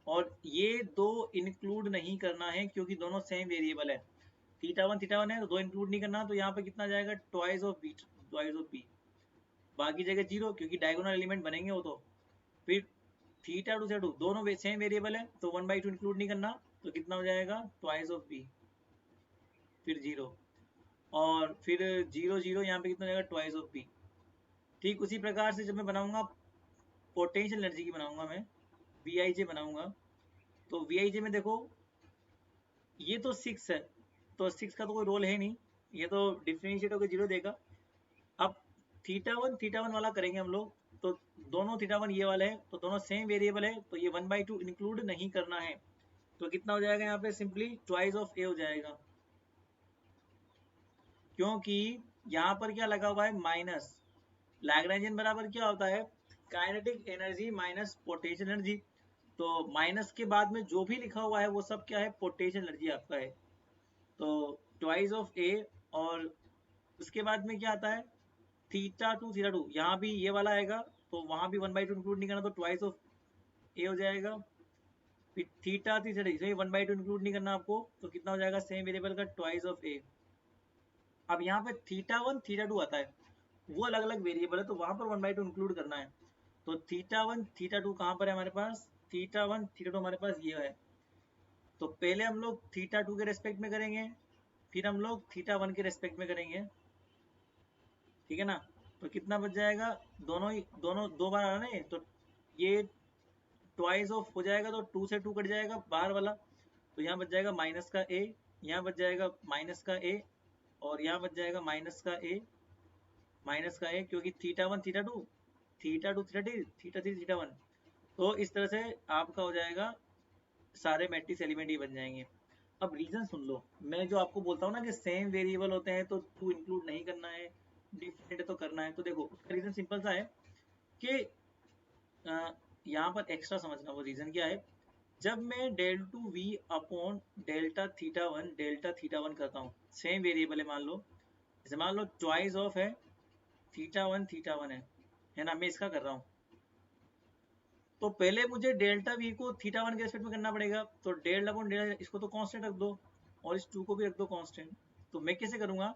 और ये दो इंक्लूड नहीं करना है क्योंकि दोनों सेम वेरिएबल है, थीटा 1 है, तो दो इंक्लूड नहीं करना, तो यहाँ पे कितना जाएगा, ट्वाइस ऑफ बी, बाकी जगह जीरो क्योंकि डायगोनल एलिमेंट बनेंगे वो। तो फिर थीटा 2 दोनों सेम वेरिएबल है, तो 1/2 इंक्लूड नहीं करना, तो कितना हो जाएगा, ट्वाइस ऑफ बी, फिर जीरो, और फिर जीरो जीरो, यहाँ पे कितना हो जाएगा, ट्वाइस ऑफ बी। ठीक उसी प्रकार से जब मैं बनाऊंगा पोटेंशियल एनर्जी की बनाऊंगा मैं, वी आई जे बनाऊंगा, तो वी आई जे में देखो ये तो 6 है, तो 6 का तो कोई रोल है नहीं, ये तो डिफरेंशिएट होकर जीरो देगा। अब थीटा 1 वाला करेंगे हम लोग, तो दोनों थीटा 1 ये वाले हैं, तो दोनों सेम वेरिएबल है, तो ये 1/2 इंक्लूड नहीं करना है, तो कितना हो जाएगा यहाँ पे, सिंपली ट्वाइस ऑफ ए हो जाएगा, क्योंकि यहाँ पर क्या लगा हुआ है, माइनस। लैग्रेंजियन बराबर क्या होता है, kinetic energy minus potential energy, तो माइनस के बाद में जो भी लिखा हुआ है वो सब क्या है, पोटेंशियल एनर्जी आपका है। तो ट्वाइस ऑफ ए, और उसके बाद में क्या आता है, थीटा 2 यहाँ भी ये वाला आएगा, तो वहां भी 1/2 इंक्लूड नहीं करना, तो ट्वाइस ऑफ ए हो जाएगा। फिर थीटा 3 इसमें 1/2 इंक्लूड नहीं करना आपको, तो कितना हो जाएगा, सेम वेरिएबल का ट्वाइस ऑफ ए। अब यहाँ पे थीटा 1 थीटा 2 आता है, वो अलग अलग वेरिएबल है, तो वहां पर 1/2 इंक्लूड करना है। तो थीटा 1 थीटा 2 कहाँ पर है हमारे पास, थीटा 1 थीटा 2 हमारे पास ये है, तो पहले हम लोग थीटा 2 के रेस्पेक्ट में करेंगे, फिर हम लोग थीटा 1 के रेस्पेक्ट में करेंगे, ठीक है ना। तो कितना बच जाएगा, दोनों दो बार आ रहा है, तो ये ट्वाइस ऑफ हो जाएगा, तो 2 से 2 कट जाएगा बाहर वाला, तो यहाँ बच जाएगा माइनस का ए, यहाँ बच जाएगा माइनस का ए, और यहाँ बच जाएगा माइनस का ए, क्योंकि theta 1 theta 2 theta 2 theta 3 theta 3 theta 1, तो इस तरह से आपका हो जाएगा, सारे मैट्रिक्स एलिमेंट ही बन जाएंगे। अब रीजन सुन लो, मैं जो आपको बोलता हूँ ना कि सेम वेरिएबल होते हैं तो टू इंक्लूड नहीं करना है, डिफरेंट तो करना है, तो देखो उसका रीजन सिंपल सा है कि यहाँ पर एक्स्ट्रा समझना, वो रीजन क्या है, जब मैं del two we upon delta theta one करता हूँ, सेम वेरिएबल है मान लो, जैसे मान लो ट्वाइस ऑफ है थीटा वन है ना, मैं इसका कर रहा हूँ, तो पहले मुझे डेल्टा वी को थीटा वन के रेस्पेक्ट में करना पड़ेगा, तो डेल्टा अपॉन डेल्टा, इसको तो कांस्टेंट रख दो और इस टू को भी रख दो कांस्टेंट। तो मैं कैसे करूंगा,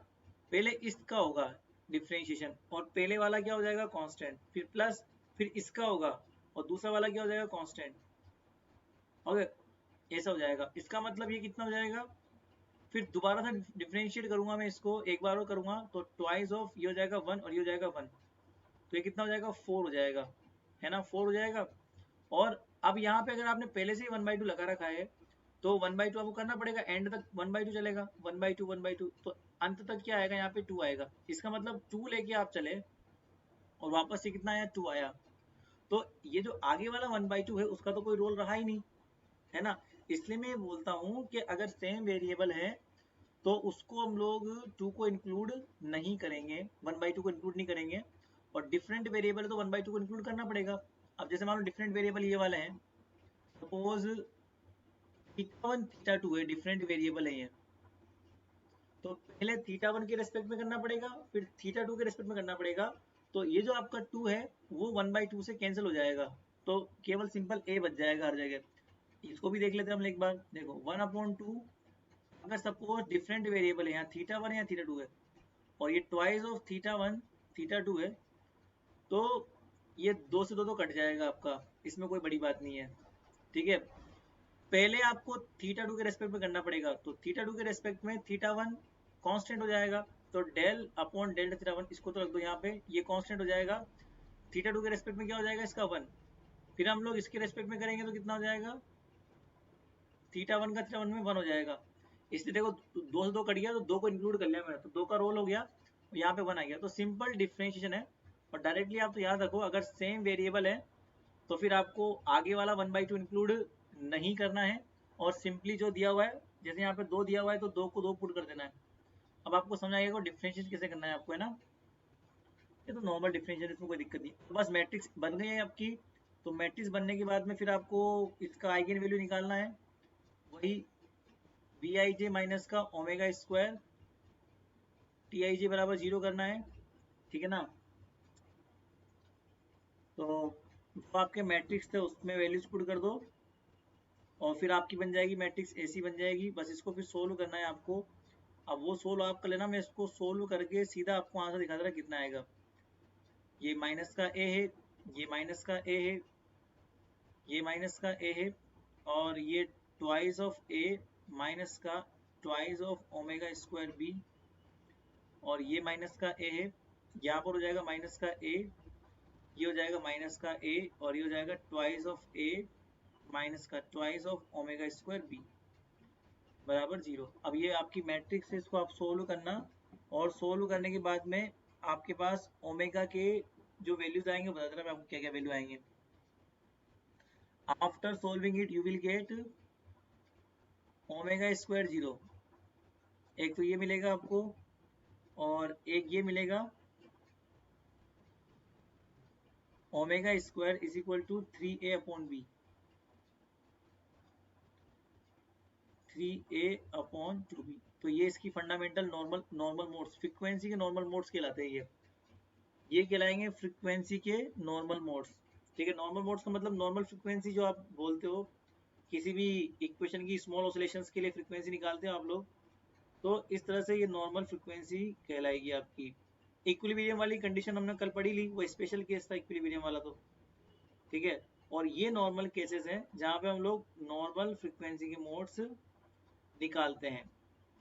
पहले इसका होगा डिफरेंशिएशन और पहले वाला क्या हो जाएगा कांस्टेंट, फिर प्लस, फिर इसका होगा और दूसरा वाला क्या हो जाएगा कांस्टेंट। ओके, ऐसा हो जाएगा। इसका मतलब ये कितना हो जाएगा, फिर दोबारा से डिफरेंशिएट करूंगा मैं इसको, एक बार और करूंगा तो ट्वाइस ऑफ ये हो जाएगा वन और ये हो जाएगा वन, तो ये कितना हो जाएगा फोर हो जाएगा, है ना, फोर हो जाएगा। और अब यहाँ पे अगर आपने पहले से ही 1/2 लगा रखा है तो 1/2 आपको करना पड़ेगा, एंड तक 1/2 चलेगा, 1/2 तो अंत तक क्या आएगा, यहाँ पे 2 आएगा। इसका मतलब 2 लेके आप चले और वापस से कितना आया, 2 आया। तो ये जो आगे वाला 1/2 है उसका तो कोई रोल रहा ही नहीं, है ना। इसलिए मैं बोलता हूँ कि अगर सेम वेरिएबल है तो उसको हम लोग 2 को इंक्लूड नहीं करेंगे, 1/2 को इंक्लूड नहीं करेंगे, और डिफरेंट वेरिएबल तो 1/2 को इंक्लूड करना पड़ेगा। अब जैसे मान लो डिफरेंट वेरिएबल ये वाले हैं, suppose theta one theta two है, डिफरेंट वेरिएबल है ये, तो पहले थीटा वन के रेस्पेक्ट में करना पड़ेगा, फिर थीटा टू के रेस्पेक्ट में करना पड़ेगा। तो ये जो आपका 2 है वो 1/2 से कैंसिल हो जाएगा, तो केवल सिंपल ए बच जाएगा हर जगह। इसको भी देख लेते हैं हम एक बार, देखो 1/2, अगर सपोज डिफरेंट वेरिएबल है, यहाँ थीटा वन है या थीटा टू है, और ये twice of theta one theta two है, तो ये 2 से 2 तो कट जाएगा आपका, इसमें कोई बड़ी बात नहीं है, ठीक है। पहले आपको थीटा टू के रेस्पेक्ट में करना पड़ेगा, तो थीटा टू के रेस्पेक्ट में थीटा वन कांस्टेंट हो जाएगा, तो del upon delta theta one, इसको तो रख दो यहाँ पे, ये कांस्टेंट हो जाएगा। थीटा टू के रेस्पेक्ट में क्या हो जाएगा, इसका वन, फिर हम लोग इसके रेस्पेक्ट में करेंगे तो कितना हो जाएगा, थीटा वन का थीटा वन में वन हो जाएगा। इसलिए देखो 2 से 2 कट गया, तो 2 को इंक्लूड कर लिया मैंने, तो 2 का रोल हो गया, यहाँ पे 1 आ गया, तो सिंपल डिफरेंशिएशन है। और डायरेक्टली आप तो याद रखो, अगर सेम वेरिएबल है तो फिर आपको आगे वाला 1/2 इंक्लूड नहीं करना है, और सिंपली जो दिया हुआ है, जैसे यहाँ पे 2 दिया हुआ है तो 2 को 2 पुट कर देना है। अब आपको समझ आएगा डिफरेंशिएट कैसे करना है आपको, है ना। ये तो नॉर्मल डिफरेंशिएट, इसमें कोई दिक्कत नहीं, तो बस मैट्रिक्स बन गई है आपकी। तो मैट्रिक्स बनने के बाद में फिर आपको इसका आइगन वैल्यू निकालना है, वही बी आई जे माइनस का omega square T I J बराबर 0 करना है, ठीक है ना। तो जो आपके मैट्रिक्स थे उसमें वैल्यूज पुट कर दो, और फिर आपकी बन जाएगी मैट्रिक्स ऐसी बन जाएगी। बस इसको फिर सोल्व करना है आपको। अब वो सोल्व आप कर लेना, मैं इसको सोल्व करके सीधा आपको आंसर दिखा दे रहा कितना आएगा। ये माइनस का ए है, ये माइनस का ए है, ये माइनस का ए है, और ये ट्वाइस ऑफ ए माइनस का twice of omega square b, और ये माइनस का ए है, यहाँ पर हो जाएगा माइनस का ए, ये हो जाएगा माइनस का ए, और ये हो जाएगा ट्वाइस ऑफ ए माइनस का twice of omega square b बराबर 0। अब ये आपकी मैट्रिक्स है, इसको आप सोल्व करना, और सोल्व करने के बाद में आपके पास ओमेगा के जो वैल्यूज आएंगे बता देना मैं आपको क्या क्या वैल्यू आएंगे। After solving it you will get omega square 0, एक तो ये मिलेगा आपको, और एक ये मिलेगा omega square is equal to 3a upon b, 3a upon 2b। तो ये इसकी फंडामेंटल नॉर्मल मोड्स, फ्रीक्वेंसी के नॉर्मल मोड्स कहलाते हैं ये कहलाएंगे फ्रीक्वेंसी के नॉर्मल मोड्स, ठीक है। नॉर्मल मोड्स का मतलब नॉर्मल फ्रीक्वेंसी जो आप बोलते हो, किसी भी इक्वेशन की स्मॉल ऑसिलेशंस के लिए फ्रीक्वेंसी निकालते हो आप लोग, तो इस तरह से ये नॉर्मल फ्रीक्वेंसी कहलाएगी आपकी। इक्विलिब्रियम वाली कंडीशन हमने कल पढ़ी ली, वो स्पेशल केस था इक्विलिब्रियम वाला, तो ठीक है। और ये नॉर्मल केसेस हैं जहाँ पे हम लोग नॉर्मल फ्रीक्वेंसी के मोड्स निकालते हैं,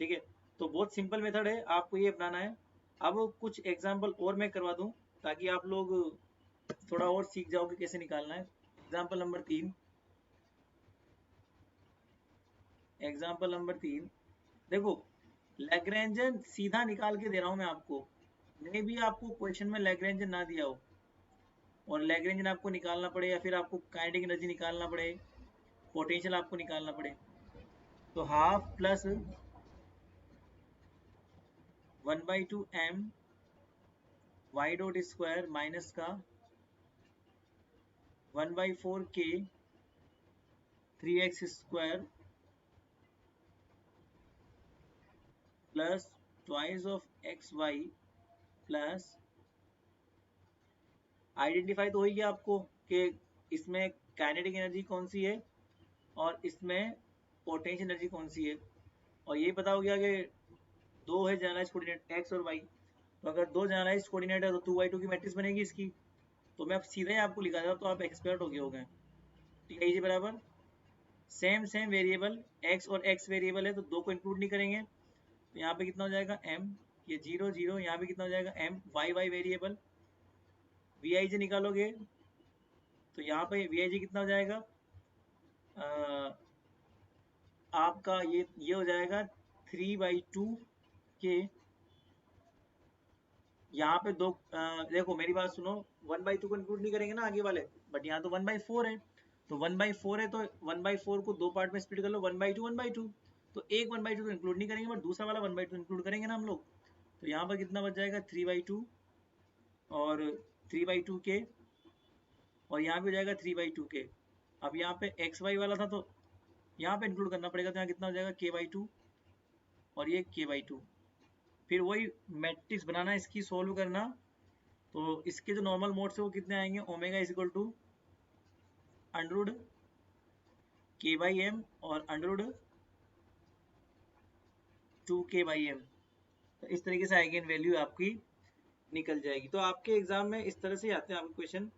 ठीक है। तो बहुत सिंपल मेथड है, आपको ये अपनाना है। अब कुछ एग्जांपल और मैं करवा दूं ताकि आप लोग थोड़ा और सीख जाओगे कैसे निकालना है। एग्जांपल नंबर 3, एग्जांपल नंबर 3 देखो, लैग्रेंजन सीधा निकाल के दे रहा हूं मैं आपको, मे भी आपको क्वेश्चन में लैग्रेंजन ना दिया हो और लैग्रेंजन आपको निकालना पड़े, या फिर आपको काइनेटिक एनर्जी निकालना पड़े, पोटेंशियल आपको निकालना पड़े। तो half plus 1/2 m y dot square minus का 1/4 k 3x square plus twice of x y plus, identify तो हो ही गया आपको कि इसमें काइनेटिक एनर्जी कौन सी है और इसमें पोटेंशियल एनर्जी कौन सी है, और ये पता हो गया कि दो है जनरलाइज कोऑर्डिनेट एक्स और वाई। तो अगर दो जनरलाइज कोऑर्डिनेट है तो 2/2 की मैट्रिक्स बनेगी इसकी। तो मैं अब सीधे ही आपको लिखा था तो आप एक्सपर्ट हो गए हो गए। ठीक है, ये बराबर सेम सेम वेरिएबल एक्स और एक्स वेरिएबल है तो दो को इंक्लूड नहीं करेंगे, तो यहाँ पे कितना हो जाएगा m, ये 0 0, यहाँ पे कितना हो जाएगा m, Y Y variable V I G निकालोगे तो यहाँ पे वी आई जी कितना हो जाएगा आपका ये हो जाएगा 3/2 के, यहाँ पे दो देखो मेरी बात सुनो, 1/2 को इंक्लूड नहीं करेंगे ना आगे वाले, बट यहाँ तो 1/4 है, तो 1/4 है तो 1/4 को दो पार्ट में स्प्लिट कर लो, 1/2 1/2, तो एक 1/2 तो इंक्लूड नहीं करेंगे बट दूसरा वाला 1/2 इंक्लूड करेंगे ना हम लोग। तो यहाँ पर कितना बच जाएगा 3/2 और 3/2 के, और यहाँ पे हो जाएगा 3/2 के। अब यहाँ पे एक्स वाई वाला था तो यहाँ पे इंक्लूड करना पड़ेगा, तो यहाँ कितना हो जाएगा k/2 और ये k/2। फिर वही मैट्रिक्स बनाना, इसकी सोल्व करना, तो इसके जो नॉर्मल मोड्स है वो कितने आएंगे, omega is equal to under root k/m और अंडरवुड 2k/m। तो इस तरीके से आइगन वैल्यू आपकी निकल जाएगी। तो आपके एग्जाम में इस तरह से आते हैं आपके क्वेश्चन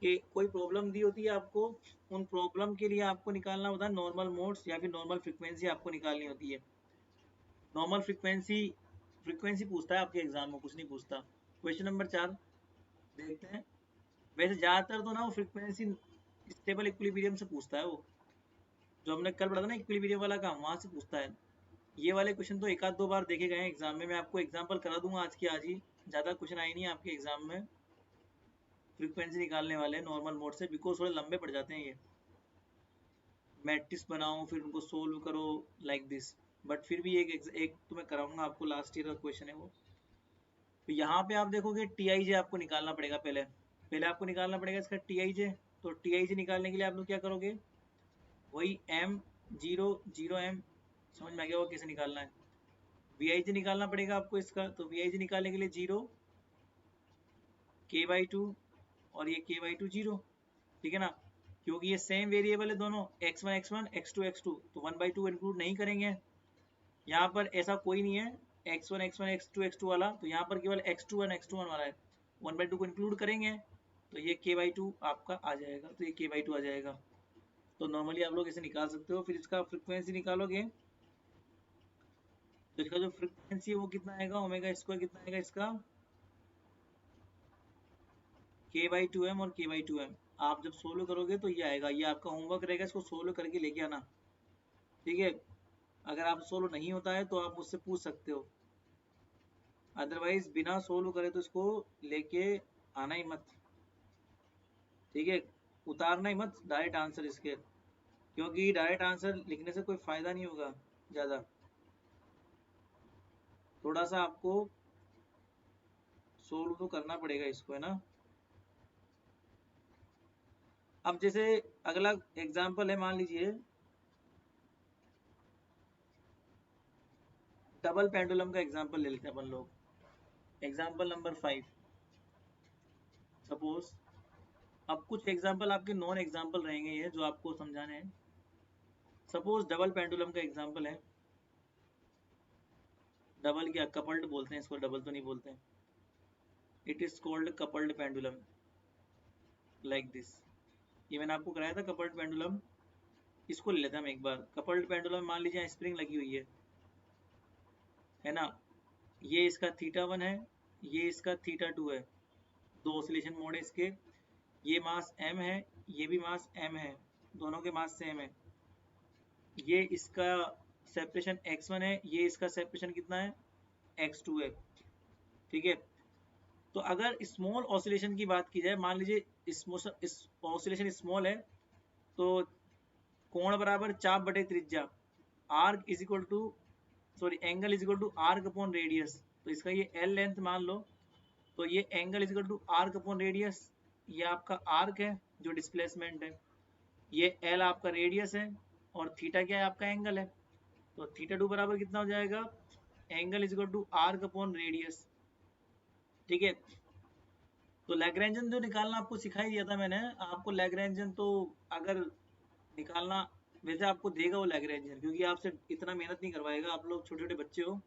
कि कोई प्रॉब्लम दी होती है आपको, उन प्रॉब्लम के लिए आपको निकालना होता है नॉर्मल मोड्स या फिर नॉर्मल फ्रीक्वेंसी आपको निकालनी होती है। नॉर्मल फ्रीक्वेंसी पूछता है आपके एग्जाम में, कुछ नहीं पूछता। क्वेश्चन नंबर 4 देखते हैं। वैसे ज्यादातर तो ना वो फ्रीक्वेंसी स्टेबल इक्विलिब्रियम से पूछता है, वो जो हमने कल पढ़ा था ना इक्विलिब्रियम वाला काम, वहां से पूछता है। ये वाले क्वेश्चन तो एक आध दो बार देखे गए हैं एग्जाम में, मैं आपको एग्जाम्पल करा दूंगा आज की आज ही, ज्यादा क्वेश्चन आए नहीं आपके एग्जाम में फ्रीक्वेंसी निकालने वाले नॉर्मल मोड से, बिकॉज थोड़े लंबे पड़ जाते हैं ये, मैट्रिक्स बनाओ फिर उनको सोल्व करो लाइक दिस। बट फिर भी एक तो मैं कराऊंगा आपको, लास्ट ईयर का क्वेश्चन है वो। तो यहाँ पे आप देखोगे टी आई जे आपको निकालना पड़ेगा, पहले आपको निकालना पड़ेगा इसका टी आई जे। तो टी आई जे निकालने के लिए आप लोग क्या करोगे, वही m 0 0 m, समझ में आ गया वो कैसे निकालना है। वी आई जे निकालना पड़ेगा आपको इसका, तो वी आई जे निकालने के लिए 0 k/2 और ये k/2 0, ठीक है ना, क्योंकि ये सेम वेरिएबल है दोनों x1 x1 x2 x2, तो 1/2 इंक्लूड नहीं करेंगे। यहाँ पर ऐसा कोई नहीं है x1 x1 x2 x2 वाला, तो यहाँ पर केवल x21 x21 वाला है, 1/2 को इंक्लूड करेंगे तो ये k/2 आपका आ जाएगा, तो ये k/2 आ जाएगा। तो नॉर्मली आप लोग इसे निकाल सकते हो। फिर इसका फ्रीक्वेंसी निकालोगे तो इसका जो फ्रीक्वेंसी है वो कितना आएगा, ओमेगा स्क्वायर कितना आएगा इसका, k/2m और k/2m। आप जब सोल्व करोगे तो ये आएगा, ये आपका होमवर्क रहेगा, इसको सोल्व करके लेके आना, ठीक है। अगर आप सोल्व नहीं होता है तो आप मुझसे पूछ सकते हो, अदरवाइज बिना सोल्व करे तो इसको लेके आना ही मत, ठीक है, उतारना ही मत डायरेक्ट आंसर इसके, क्योंकि डायरेक्ट आंसर लिखने से कोई फायदा नहीं होगा ज़्यादा, थोड़ा सा आपको सोल्व तो करना पड़ेगा इसको, है ना। अब जैसे अगला एग्जाम्पल है, मान लीजिए डबल पेंडुलम का एग्जाम्पल ले लेते हैं अपन लोग, एग्जाम्पल नंबर 5 सपोज। अब कुछ एग्जाम्पल आपके नॉन एग्जाम्पल रहेंगे ये जो आपको समझाने हैं। सपोज डबल पेंडुलम का एग्जाम्पल है, डबल क्या कपल्ड बोलते हैं इसको, डबल तो नहीं बोलते हैं, it is called coupled pendulum like this. ये मैंने आपको कराया था कपल्ड पेंडुलम, इसको ले लेते हैं हम एक बार। कपल्ड पेंडुलम मान लीजिए स्प्रिंग लगी हुई है ना, ये इसका θ1 है, ये इसका θ2 है, दो ऑसिलेशन मोड है इसके, ये मास m है, ये भी मास m है, दोनों के मास सेम है, ये इसका सेपरेशन x1 है, ये इसका सेपरेशन कितना है x2 है, ठीक है। तो अगर स्मॉल ऑसिलेशन की बात की जाए, मान लीजिए इस ऑसिलेशन स्मॉल है, तो कोण बराबर चाप बटे त्रिज्या, arc is equal to sorry angle is equal to arc upon radius, तो इसका ये l लेंथ मान लो, तो ये angle is equal to arc upon radius, ये आपका आर्क है जो डिस्प्लेसमेंट है। ये एल आपका रेडियस है और थीटा क्या है आपका एंगल है। तो थीटा टू बराबर कितना हो जाएगा, angle is equal to arc upon radius. ठीक है, तो लैग्रेंजन जो निकालना आपको सिखाई दिया था मैंने आपको, लैग्रेंजन तो अगर निकालना, वैसे आपको देगा वो लैग्रेंजन, क्योंकि आपसे इतना मेहनत नहीं करवाएगा, आप लोग छोटे छोटे बच्चे हो,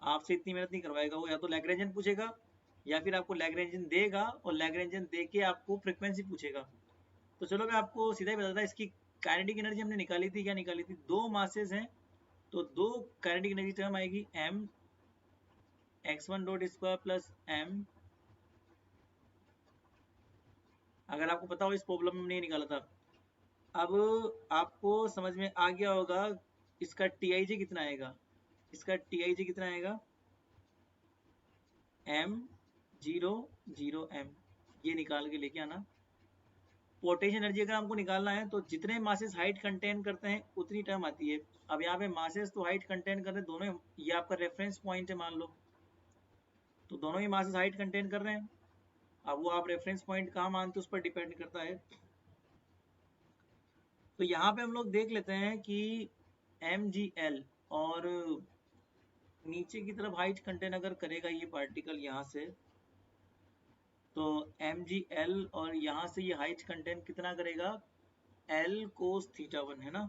आपसे इतनी मेहनत नहीं करवाएगा वो। या तो लैग्रेंजन पूछेगा या फिर आपको लैग्रेंजन देगा और लैग्रेंजन दे के आपको फ्रिक्वेंसी पूछेगा। तो चलो मैं आपको सीधा ही बताता, इसकी काइनेटिक एनर्जी हमने निकाली थी, क्या निकाली थी, दो मासेस हैं तो दो काइनेटिक एनर्जी टर्म आएगी, m x1 dot square plus m, अगर आपको पता हो इस प्रॉब्लम में नहीं निकाला था। अब आपको समझ में आ गया होगा इसका टीआईजी कितना आएगा, इसका टीआईजी कितना आएगा, m0 0 m, ये निकाल के लेके आना। पोटेंशियल एनर्जी अगर हमको निकालना है तो जितने मासेस हाइट कंटेन करते हैं उतनी टर्म आती है। अब यहाँ पे मासेस तो हाइट कंटेन कर रहे हैं दोनों, ये आपका रेफरेंस पॉइंट है मान लो, तो दोनों ही मासेस हाइट कंटेन कर रहे हैं। अब वो आप रेफरेंस पॉइंट कहाँ मानते हो उस पर डिपेंड करता है। तो यहाँ पे हम लोग देख लेते हैं कि mgl और नीचे की तरफ हाइट कंटेन अगर करेगा ये पार्टिकल यहाँ से, तो mgl और यहाँ से ये हाइट कंटेन कितना करेगा, l cos थीटा 1 है ना,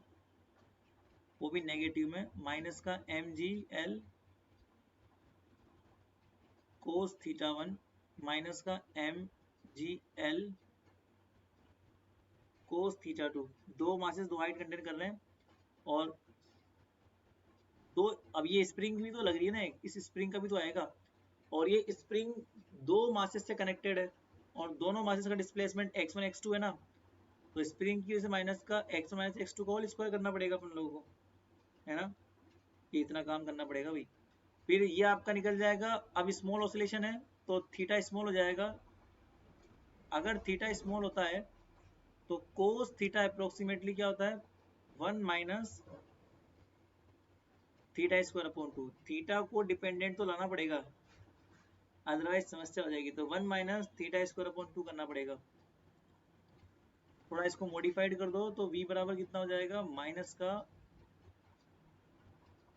वो भी नेगेटिव में, माइनस का mgl cos थीटा 1 माइनस का mgl cos थीटा 2, दो मासेस दो हाइट कंटेन कर रहे हैं और दो, अब ये स्प्रिंग भी तो लग रही है ना, इस स्प्रिंग का भी तो आएगा, और ये स्प्रिंग दो मासेस से कनेक्टेड है और दोनों मासेस का डिस्प्लेसमेंट x1 x2 है ना, तो स्प्रिंग की वजह से माइनस का x1 माइनस x2 का होल स्क्वायर करना पड़ेगा अपन लोगों को, है ना, ये इतना काम करना पड़ेगा भाई। फिर ये आपका निकल जाएगा, अब स्मॉल ऑसिलेशन है तो थीटा स्मॉल हो जाएगा, अगर थीटा स्मॉल होता है तो कोस थीटा अप्रोक्सीमेटली क्या होता है, 1 minus theta square upon 2, theta को डिपेंडेंट तो लाना पड़ेगा अदरवाइज समस्या हो जाएगी, तो 1 माइनस थीटा स्क्वायर अपॉन 2 करना पड़ेगा। थोड़ा इसको मॉडिफाइड कर दो तो v बराबर कितना हो जाएगा, माइनस का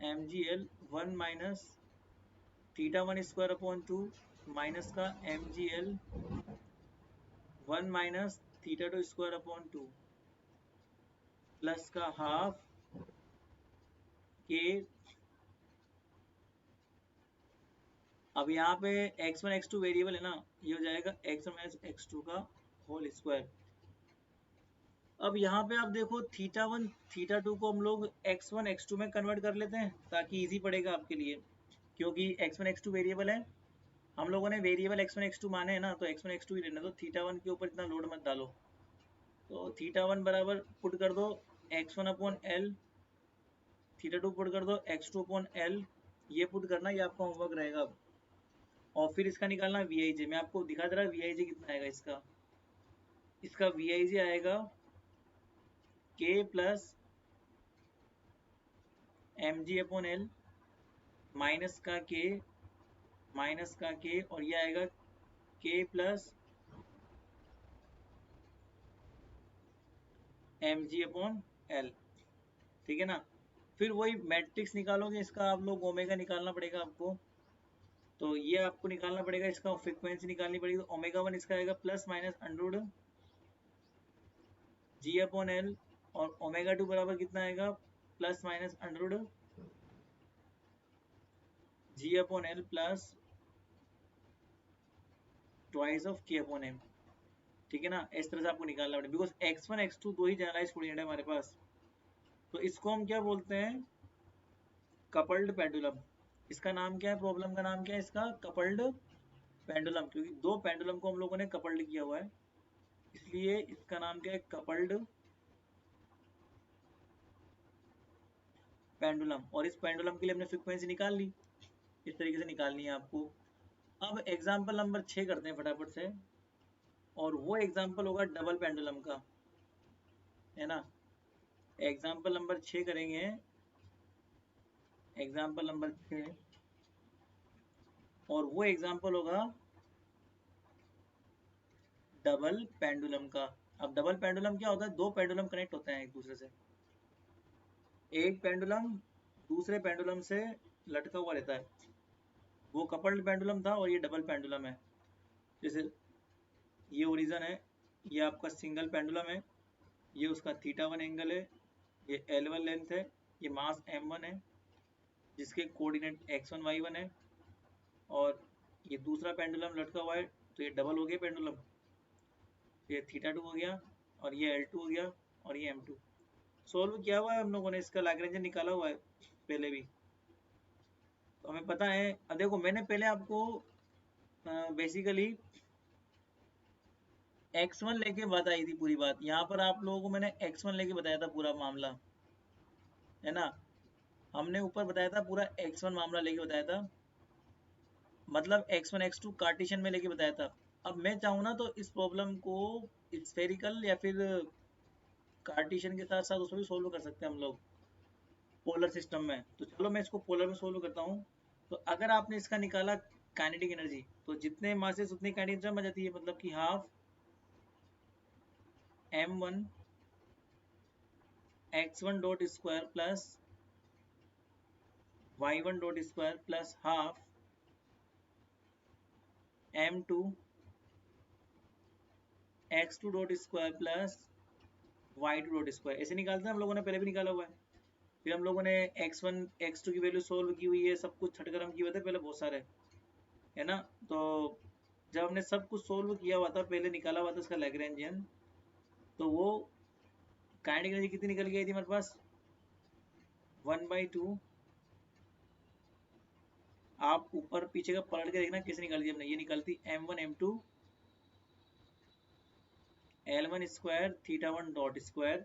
mgl 1 minus theta 1 square upon 2 minus का mgl 1 minus theta 2 square upon 2 plus का हाफ के, अब यहाँ पे x1 x2 वेरिएबल है ना, ये हो जाएगा x1 माइनस x2 का होल स्क्वायर। अब यहाँ पे आप देखो थीटा 1 थीटा 2 को हम लोग x1 x2 में कन्वर्ट कर लेते हैं ताकि इजी पड़ेगा आपके लिए, क्योंकि x1 x2 वेरिएबल है, हम लोगों ने वेरिएबल x1 x2 माने हैं ना, तो x1 x2 ही लेना, तो थीटा 1 के ऊपर इतना लोड मत डालो, तो थीटा 1 बराबर पुट कर दो x1 upon L, theta 2 put कर दो x2 अपॉन एल, ये पुट करना, ये आपका होमवर्क रहेगा। और फिर इसका निकालना वीआईजे, मैं आपको दिखा दे रहा वीआईजे कितना आएगा इसका, इसका वीआईजे आएगा k plus mg upon L minus का k और ये आएगा k plus mg upon L, ठीक है ना। फिर वही मैट्रिक्स निकालोगे, इसका आप लोग ओमेगा निकालना पड़ेगा आपको, तो ये आपको निकालना पड़ेगा, इसका फ्रीक्वेंसी निकालनी पड़ेगी, तो ओमेगा 1 इसका आएगा plus minus under root g upon l, और ओमेगा 2 बराबर कितना आएगा, plus minus under root g upon l plus twice of k upon m, ठीक है ना। इस तरह से आपको निकालना पड़ेगा, बिकॉज x1 x2 दो ही जनरलाइज कोऑर्डिनेट है हमारे पास, तो इसको हम क्या बोलते हैं, कपल्ड पेंडुलम। इसका नाम क्या है, प्रॉब्लम का नाम क्या है इसका, कपल्ड पेंडुलम, क्योंकि दो पेंडुलम को हम लोगों ने कपल्ड किया हुआ है, इसलिए इसका नाम क्या है, कपल्ड पेंडुलम। और इस पेंडुलम के लिए हमने फ्रीक्वेंसी निकाल ली, इस तरीके से निकालनी है आपको। अब एग्जाम्पल नंबर 6 करते हैं फटाफट से, और वो एग्जाम्पल होगा डबल पेंडुलम का, है ना। एग्जाम्पल नंबर 6 करेंगे, एग्जाम्पल नंबर 6, और वो एग्जाम्पल होगा डबल पेंडुलम का। अब डबल पेंडुलम क्या होता है, दो पेंडुलम कनेक्ट होते हैं एक दूसरे से, एक पेंडुलम दूसरे पेंडुलम से लटका हुआ रहता है, वो कपल्ड पेंडुलम था और ये डबल पेंडुलम है। जैसे ये ओरिजन है, ये आपका सिंगल पेंडुलम है, ये उसका θ1 एंगल है, ये L1 लेंथ है, ये मास m1 है जिसके कोऑर्डिनेट x1 y1 है, और ये दूसरा पेंडुलम लटका हुआ है, तो ये डबल हो गया पेंडुलम, ये θ2 हो गया और ये L2 हो गया और ये m2। सोल्व किया हुआ है हम लोगों ने, इसका लैग्रेंज निकाला हुआ है पहले भी, तो हमें पता है। अब देखो मैंने पहले आपको बेसिकली x1 लेके बताई थी पूरी बात, यहाँ पर आप लोगों को मैंने x1 लेके बताया था पूरा मामला, है ना। हमने ऊपर बताया था पूरा x1 मामला लेके बताया था, मतलब x1 x2 कार्टेशियन में लेके बताया था। अब मैं चाहूँ ना तो इस प्रॉब्लम को स्फेरिकल या फिर कार्टेशियन के साथ साथ उसमें भी सोल्व कर सकते हैं हम लोग पोलर सिस्टम में। तो चलो मैं इसको पोलर में सोल्व करता हूँ। तो अगर आपने इसका निकाला काइनेटिक एनर्जी, तो जितने मासेस उतनी काइनेटिक एनर्जी आ जाती है, मतलब कि half m1 x1 dot square plus y1 dot square plus half m2 x2 dot square plus y2 dot square, ऐसे निकालते हैं हम लोगों ने, पहले भी निकाला हुआ है। फिर हम लोगों ने x1 x2 की वैल्यू सोल्व की हुई है, सब कुछ छठक्रम किए हुए थे पहले बहुत सारे, है ना। तो जब हमने सब कुछ सोल्व किया हुआ था, पहले निकाला हुआ था इसका लैग्रेंजियन, तो वो काइनेटिक एनर्जी कितनी निकल गई थी हमारे पास, 1/2। आप ऊपर पीछे का पलट के देखना कैसे निकाली थी हमने, ये निकालती m1 m2 L1 square θ1 dot square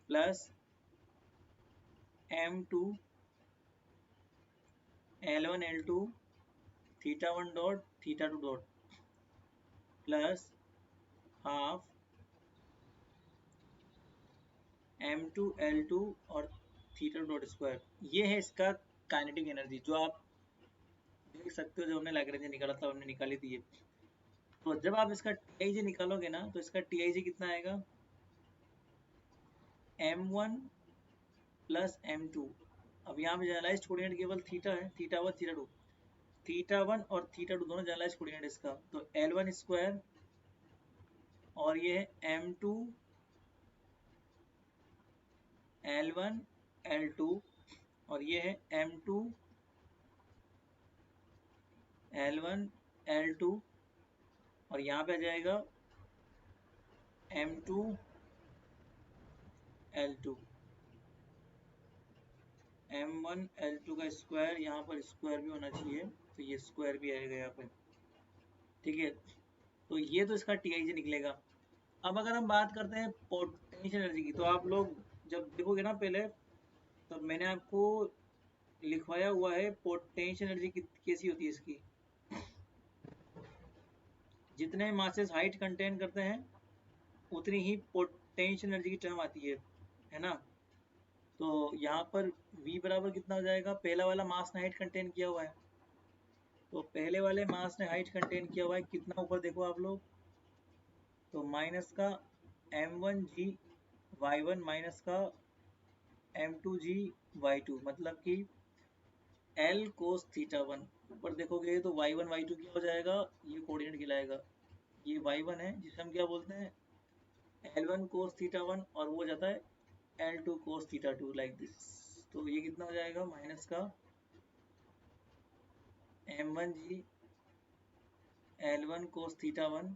plus m2 L1 L2 θ1 dot θ2 dot plus half m2 L2 और θ2 डॉट स्क्वायर। ये है इसका काइनेटिक एनर्जी, जो आप देख सकते हो, जो हमने लैग्रेंज निकाला था, हमने निकाली थी ये। तो जब आप इसका TIG निकालोगे ना, तो इसका TIG कितना आएगा, m1 प्लस m2। अब यहाँ पे जनरलाइज कोऑर्डिनेट केवल थीटा है, θ1 θ2, θ1 और θ2 दोनों जनरलाइज कोऑर्डिनेट इसका, तो L1 स्क्वायर और ये है m2 L1 L2 और ये है m2 L1 L2 और यहाँ पे आ जाएगा m2 L2 m1 L2 का स्क्वायर, यहाँ पर स्क्वायर भी होना चाहिए, तो ये स्क्वायर भी आएगा यहाँ पे, ठीक है। तो ये तो इसका TIG निकलेगा। अब अगर हम बात करते हैं पोटेंशियल एनर्जी की, तो आप लोग जब देखोगे ना पहले, तब मैंने आपको लिखवाया हुआ है पोटेंशियल एनर्जी कैसी होती है इसकी। जितने मासेस हाइट कंटेन करते हैं उतनी ही पोटेंशियल एनर्जी की टर्म आती है ना। तो यहाँ पर V बराबर कितना हो जाएगा, पहला वाला मास ने हाइट कंटेन किया हुआ है, तो पहले वाले मास ने हाइट कंटेन किया हुआ है कितना, ऊपर देखो आप लोग, तो माइनस का m1g y1 माइनस का m2g y2, मतलब कि L cos θ1। ऊपर देखोगे तो y1 y2 क्या हो जाएगा, ये कोऑर्डिनेट कहलाएगा, ये y1 है जिसे हम क्या बोलते हैं, L1 cos θ1, और वो जाता है L2 cos θ2 लाइक दिस। तो ये कितना हो जाएगा, माइनस का m1g L1 cos θ1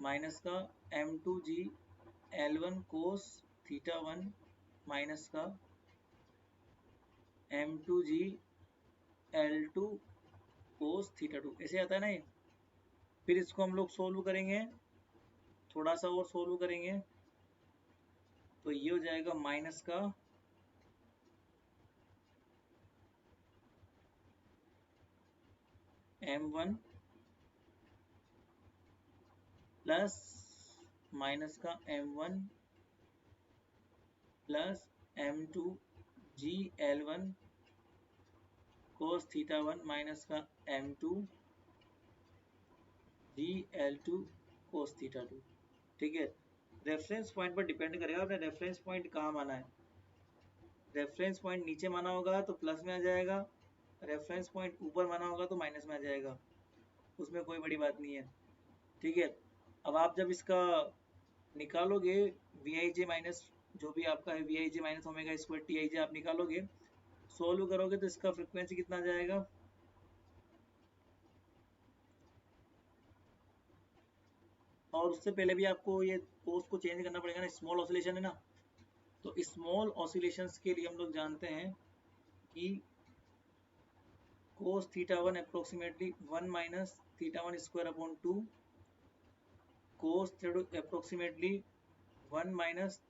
माइनस का m2g L1 cos θ1 माइनस का m2g L2 cos θ2, ऐसे आता है ना ये। फिर इसको हम लोग सोल्व करेंगे, थोड़ा सा और सोल्व करेंगे, तो ये हो जाएगा माइनस का m1 प्लस माइनस का m1 plus m2 g L1 cos θ1 minus का m2 g L2 cos theta 2। ठीक है, रेफरेंस पॉइंट पर डिपेंड करेगा आपने रेफरेंस पॉइंट कहाँ माना है। रेफरेंस पॉइंट नीचे माना होगा तो प्लस में आ जाएगा, रेफरेंस पॉइंट ऊपर माना होगा तो माइनस में आ जाएगा, उसमें कोई बड़ी बात नहीं है। ठीक है, अब आप जब इसका निकालोगे वी आई जे माइनस जो भी आपका है V I J minus omega square T I J आप निकालोगे, सोल्व करोगे तो इसका फ्रिक्वेंसी कितना आ जाएगा, और उससे पहले भी आपको ये कोस को चेंज करना पड़ेगा ना, स्मॉल ऑसिलेशन है ना, तो स्मॉल ऑसिलेशंस के लिए हम लोग जानते हैं कि cos theta 1 approximately 1 minus theta 1 square upon 2, cos theta 2 approximately 1 minus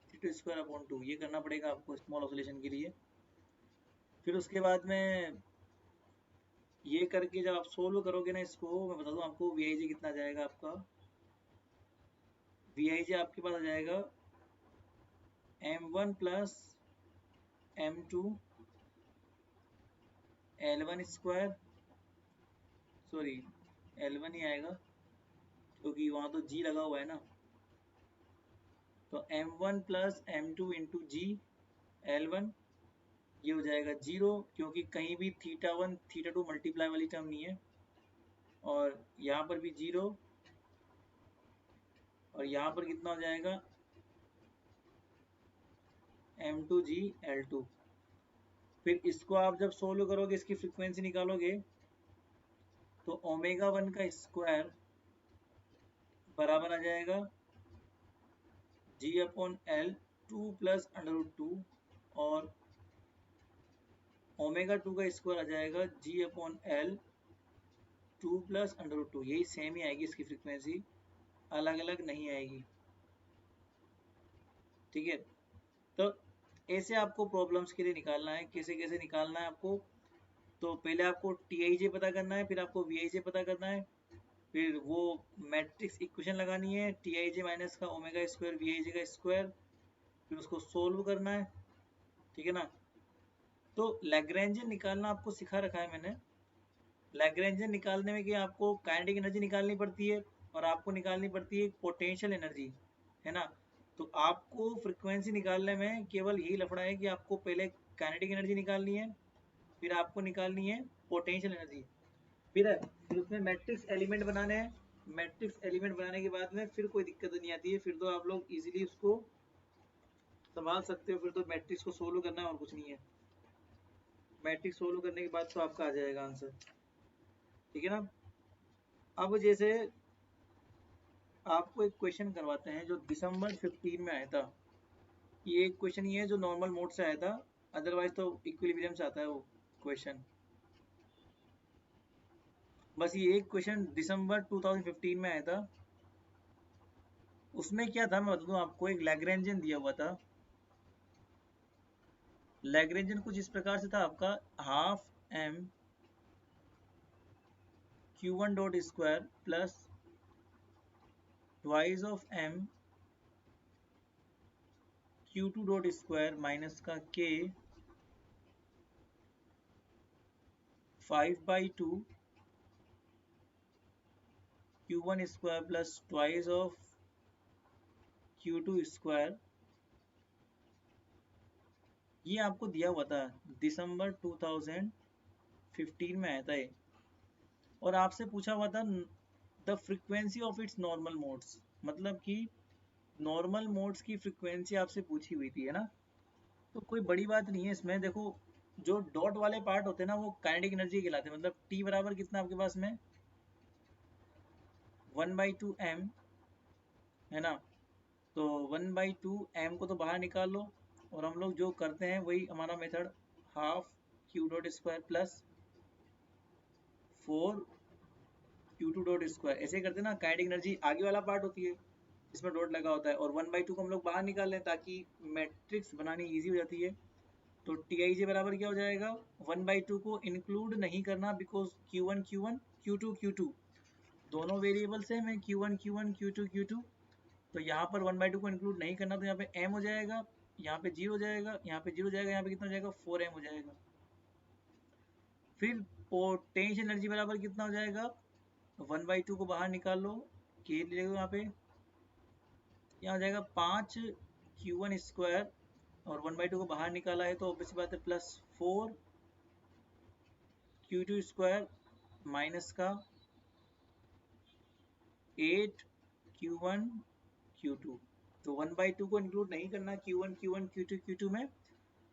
theta square upon 2, ये करना पड़ेगा आपको स्मॉल ऑसिलेशन के लिए। फिर उसके बाद में ये करके जब आप सोल्व करोगे ना इसको, मैं बता दूं आपको वी आई जे कितना जाएगा, आपका वी आई जे आपके पास आ जाएगा m1 plus m2 L1 square, sorry L1 ही आएगा क्योंकि वहाँ तो G लगा हुआ है ना, तो m1 प्लस m2 इंटू जी L1, ये हो जाएगा 0 क्योंकि कहीं भी थीटा 1 थीटा 2 मल्टीप्लाई वाली टर्म नहीं है, और यहाँ पर भी 0, और यहाँ पर कितना हो जाएगा m2g L2। फिर इसको आप जब सोल्व करोगे इसकी फ्रीक्वेंसी निकालोगे तो ओमेगा 1 का स्क्वायर बराबर आ जाएगा g अपॉन L 2 प्लस √2, और ओमेगा 2 का स्क्वायर आ जाएगा g अपॉन L 2 प्लस √2, यही सेम ही आएगी इसकी फ्रीक्वेंसी, अलग अलग नहीं आएगी। ठीक है, तो ऐसे आपको प्रॉब्लम्स के लिए निकालना है, कैसे कैसे निकालना है आपको, तो पहले आपको टी आई जे पता करना है, फिर आपको वी आई जे पता करना है, फिर वो मैट्रिक्स इक्वेशन लगानी है टी आई जे माइनस का ओमेगा स्क्वायर वी आई जे का स्क्वायर, फिर उसको सोल्व करना है। ठीक है ना, तो लैग्रेंजियन निकालना आपको सिखा रखा है मैंने। लैग्रेंजियन निकालने में कि आपको काइनेटिक एनर्जी निकालनी पड़ती है और आपको निकालनी पड़ती है पोटेंशियल एनर्जी, है ना, तो आपको फ्रिक्वेंसी निकालने में केवल यही लफड़ा है कि आपको पहले काइनेटिक एनर्जी निकालनी है, फिर आपको निकालनी है पोटेंशियल एनर्जी, फिर उसमें मैट्रिक्स एलिमेंट बनाने हैं, मैट्रिक्स एलिमेंट बनाने के बाद में फिर कोई दिक्कत नहीं आती है, फिर तो आप लोग इजीली उसको संभाल सकते हो, फिर तो मैट्रिक्स को सोल्व करना है और कुछ नहीं है, मैट्रिक्स सोल्व करने के बाद तो आपका आ जाएगा आंसर। ठीक है ना, अब जैसे आपको एक क्वेश्चन करवाते हैं जो दिसंबर 15 में आया था, ये एक क्वेश्चन ही है जो नॉर्मल मोड से आया था, अदरवाइज तो इक्विलिब्रियम से आता है वो क्वेश्चन। बस ये एक क्वेश्चन दिसंबर 2015 में आया था, उसमें क्या था मैं बता दूं आपको, एक लैग्रेंजियन दिया हुआ था। लैग्रेंजियन कुछ इस प्रकार से था आपका, half m q1 dot square plus twice of m q2 dot square minus का k 5/2 q1 square plus twice of q2 square, ये आपको दिया हुआ था दिसंबर 2015 में आया था ये, और आपसे पूछा हुआ था the frequency of its normal modes, मतलब कि नॉर्मल मोड्स की फ्रीक्वेंसी आपसे पूछी हुई थी, है ना, तो कोई बड़ी बात नहीं है इसमें। देखो जो डॉट वाले पार्ट होते हैं ना वो काइनेटिक एनर्जी कहलाते हैं, मतलब टी बराबर कितना आपके पास में 1/2 m, है ना, तो 1/2 m को तो बाहर निकाल लो, और हम लोग जो करते हैं वही हमारा method, half q dot square plus 4 q2 dot square, ऐसे करते हैं ना, काइनेटिक एनर्जी आगे वाला पार्ट होती है इसमें डॉट लगा होता है, और 1/2 को हम लोग बाहर निकाल लें ताकि मैट्रिक्स बनानी ईजी हो जाती है। तो टी आई जे बराबर क्या हो जाएगा, 1/2 को इंक्लूड नहीं करना because q1 q1 q2 q2 दोनों वेरिएबल्स हैं, मैं q1 q1 q2 q2, तो यहाँ पर 1/2 को इंक्लूड नहीं करना, तो यहाँ पे m हो जाएगा, यहाँ पे 0 हो जाएगा, यहाँ पे 0 हो जाएगा, यहाँ पे कितना हो जाएगा 4m हो जाएगा। फिर पोटेंशियल एनर्जी बराबर कितना हो जाएगा, 1/2 को बाहर निकाल लो, के लिखेगा यहाँ पे, यहाँ हो जाएगा 5 Q1 स्क्वायर और 1/2 को बाहर निकाला है तो ऑब्वियस बात है +4 Q2 स्क्वायर माइनस का 8 Q1 Q2। तो 1/2 को इंक्लूड नहीं करना Q1 Q2 Q2 में,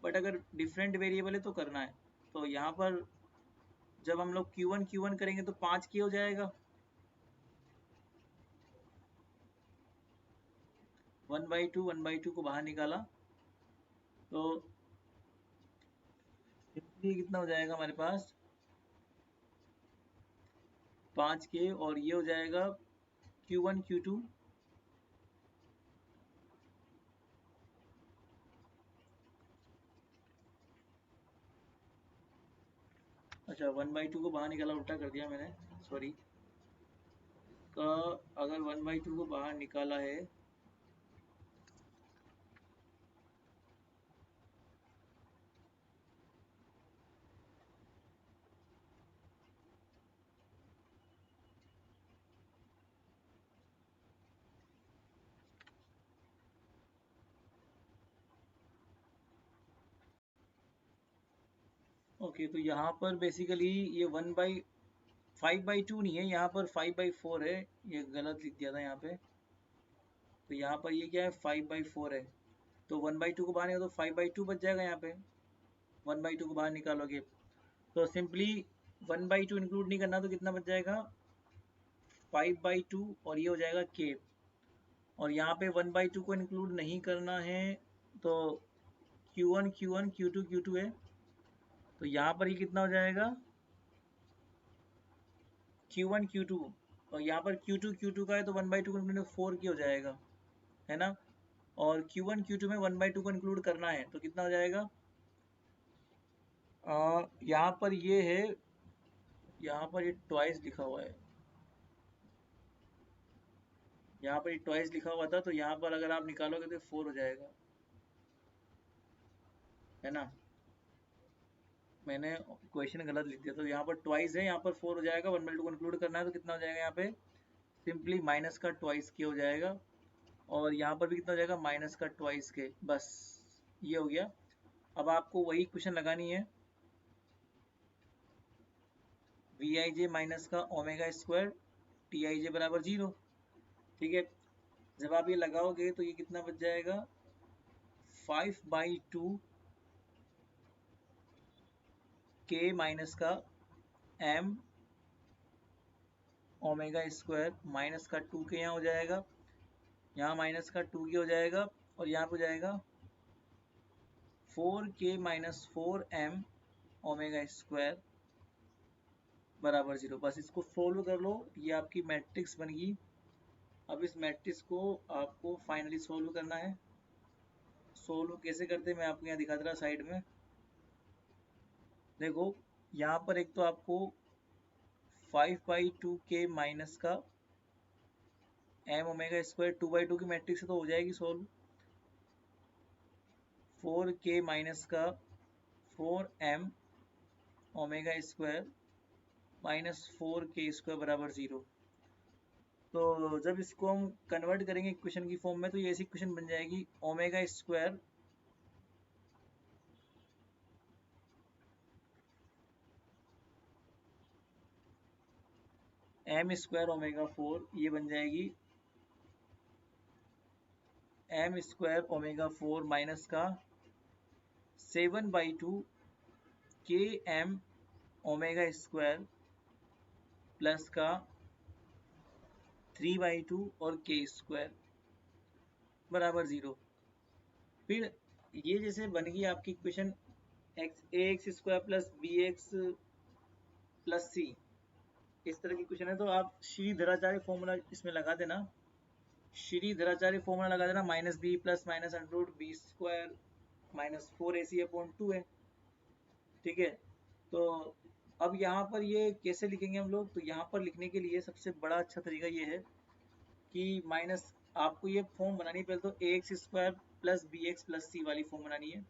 बट अगर डिफरेंट वेरिएबल है तो करना है। तो यहाँ पर जब हम लोग Q1 करेंगे तो 5K हो जाएगा, 1/2 को बाहर निकाला तो ये कितना हो जाएगा हमारे पास 5K, और ये हो जाएगा Q1 Q2 अच्छा 1/2 को बाहर निकाला, उल्टा कर दिया मैंने, सॉरी। का अगर 1/2 को बाहर निकाला है ओके, तो यहाँ पर बेसिकली ये 5/2 नहीं है, यहाँ पर 5/4 है, ये गलत लिख दिया था यहाँ पे। तो यहाँ पर ये क्या है 5/4 है, तो 1/2 को बाहर निकालो तो 5/2 बच जाएगा। यहाँ पे 1/2 को बाहर निकालोगे तो सिंपली 1/2 इंक्लूड नहीं करना तो कितना बच जाएगा 5/2, और ये हो जाएगा K। और यहाँ पे 1/2 को इंक्लूड नहीं करना है तो Q1 Q2 Q2 है, तो यहाँ पर ये कितना हो जाएगा Q1 Q2, और यहाँ पर Q2 का है तो 1/2 को इंक्लूड 4K हो जाएगा, है ना। और Q1 Q2 में 1/2 को इंक्लूड करना है तो कितना हो जाएगा, यहाँ पर ये है, यहाँ पर ये ट्वाइस लिखा हुआ है, यहाँ पर ये ट्वाइस लिखा हुआ था, तो यहाँ पर अगर आप निकालोगे तो 4 हो जाएगा, है ना। मैंने क्वेश्चन गलत लिख दिया, तो यहाँ पर ट्वाइस है, यहाँ पर 4 हो जाएगा, 1/2 को इंक्लूड करना है तो कितना हो जाएगा यहाँ पे सिंपली माइनस का ट्वाइस के हो जाएगा, और यहाँ पर भी कितना हो जाएगा माइनस का ट्वाइस के, बस ये हो गया। अब आपको वही क्वेश्चन लगानी है, Vij माइनस का ओमेगा स्क्वायर Tij बराबर 0, ठीक है। जब आप ये लगाओगे तो ये कितना बच जाएगा 5/2 K माइनस का M ओमेगा स्क्वायर माइनस का 2K यहाँ हो जाएगा, यहाँ माइनस का 2K हो जाएगा, और यहाँ पे हो जाएगा 4K minus 4M omega square बराबर 0। बस इसको सोल्व कर लो, ये आपकी मैट्रिक्स बन गई। अब इस मैट्रिक्स को आपको फाइनली सोल्व करना है। सोल्व कैसे करते हैं मैं आपको यहाँ दिखा दे रहा साइड में, देखो यहाँ पर एक तो आपको 5/2K माइनस का M ओमेगा स्क्वायर 2/2 की मैट्रिक्स से तो हो जाएगी सोल्व, 4K माइनस का 4M omega square minus 4K square बराबर 0। तो जब इसको हम कन्वर्ट करेंगे इक्वेशन की फॉर्म में तो ये ऐसी इक्वेशन बन जाएगी omega square M square omega 4, ये बन जाएगी M स्क्वायर ओमेगा 4 माइनस का 7/2 KM ओमेगा स्क्वायर प्लस का 3/2 और K स्क्वायर बराबर 0। फिर ये जैसे बन गई आपकी equation ax square plus bx plus c, इस तरह की क्वेश्चन है तो आप श्रीधराचार्य फॉर्मूला इसमें लगा देना, श्रीधराचार्य फॉर्मूला लगा देना, -b plus minus under b square minus 4ac/2 है, ठीक है। तो अब यहाँ पर ये कैसे लिखेंगे हम लोग, तो यहाँ पर लिखने के लिए सबसे बड़ा अच्छा तरीका ये है कि माइनस आपको ये फॉर्म बनानी है, पहले तो ax square plus bx plus c वाली फॉर्म बनानी है।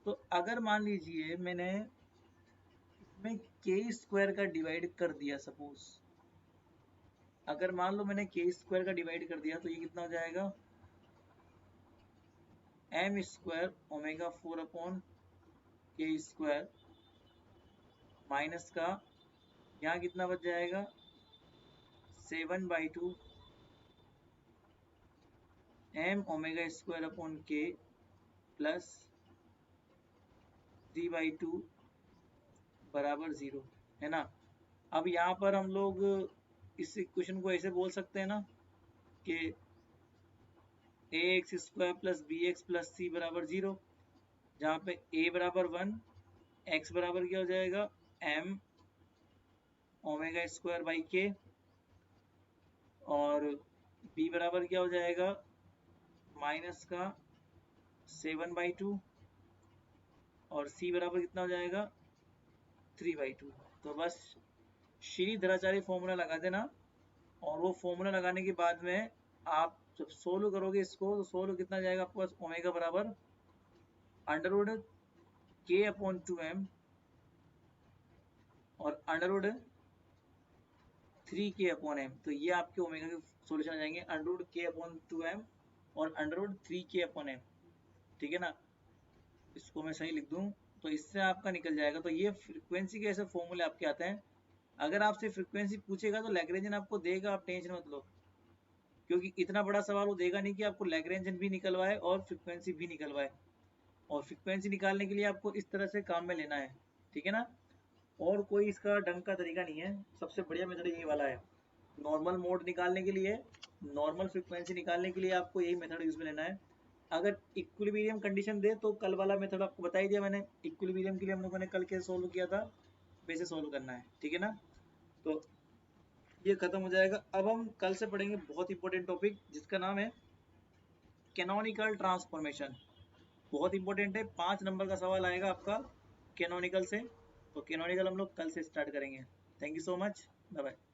तो अगर मान लीजिए मैंने इसमें k स्क्वायर का डिवाइड कर दिया सपोज, अगर मान लो मैंने के स्क्वायर का डिवाइड कर दिया तो ये कितना हो जाएगा, एम स्क्वायर ओमेगा 4 अपॉन के स्क्वायर माइनस का यहाँ कितना बच जाएगा 7/2 एम ओमेगा स्क्वायर अपॉन के प्लस 3/2 बराबर 0, है ना। अब यहाँ पर हम लोग इस इक्वेशन को ऐसे बोल सकते हैं ना कि A X square plus B X plus C बराबर 0, जहाँ पे ए बराबर 1, एक्स बराबर क्या हो जाएगा एम ओमेगा स्क्वायर बाई के, और बी बराबर क्या हो जाएगा माइनस का 7/2, और सी बराबर कितना हो जाएगा 3/2। तो बस श्रीधराचार्य फॉर्मूला लगा देना, और वो फॉर्मूला लगाने के बाद में आप जब सोल्व करोगे इसको तो सोल्व कितना जाएगा आपके पास ओमेगा बराबर अंडरवुड के अपॉन 2m और अंडरवुड 3k अपॉन m। तो ये आपके ओमेगा के सॉल्यूशन आ जाएंगे, अंडरवुड k अपॉन 2m और अंडरवुड 3k अपॉन m, ठीक है ना। इसको मैं सही लिख दूं तो इससे आपका निकल जाएगा। तो ये फ्रीक्वेंसी के ऐसे फॉर्मूले आपके आते हैं। अगर आपसे फ्रीक्वेंसी पूछेगा तो लैग्रेंजन आपको देगा, आप टेंशन मत लो, क्योंकि इतना बड़ा सवाल वो देगा नहीं कि आपको लैग्रेंजन भी निकलवाए और फ्रीक्वेंसी भी निकलवाए। और फ्रीक्वेंसी निकालने के लिए आपको इस तरह से काम में लेना है, ठीक है ना। और कोई इसका ढंग का तरीका नहीं है, सबसे बढ़िया मेथड यही वाला है। नॉर्मल मोड निकालने के लिए, नॉर्मल फ्रीक्वेंसी निकालने के लिए आपको यही मेथड यूज में लेना है। अगर इक्विलिब्रियम कंडीशन दे तो कल वाला मेथड आपको बता ही दिया मैंने, इक्विलिब्रियम के लिए हम लोगों ने कल कैसे सोल्व किया था वैसे सोल्व करना है, ठीक है ना। तो ये खत्म हो जाएगा। अब हम कल से पढ़ेंगे बहुत इंपॉर्टेंट टॉपिक जिसका नाम है कैनोनिकल ट्रांसफॉर्मेशन। बहुत इंपॉर्टेंट है, 5 नंबर का सवाल आएगा आपका कैनोनिकल से। तो कैनोनिकल हम लोग कल से स्टार्ट करेंगे। Thank you so much, bye bye.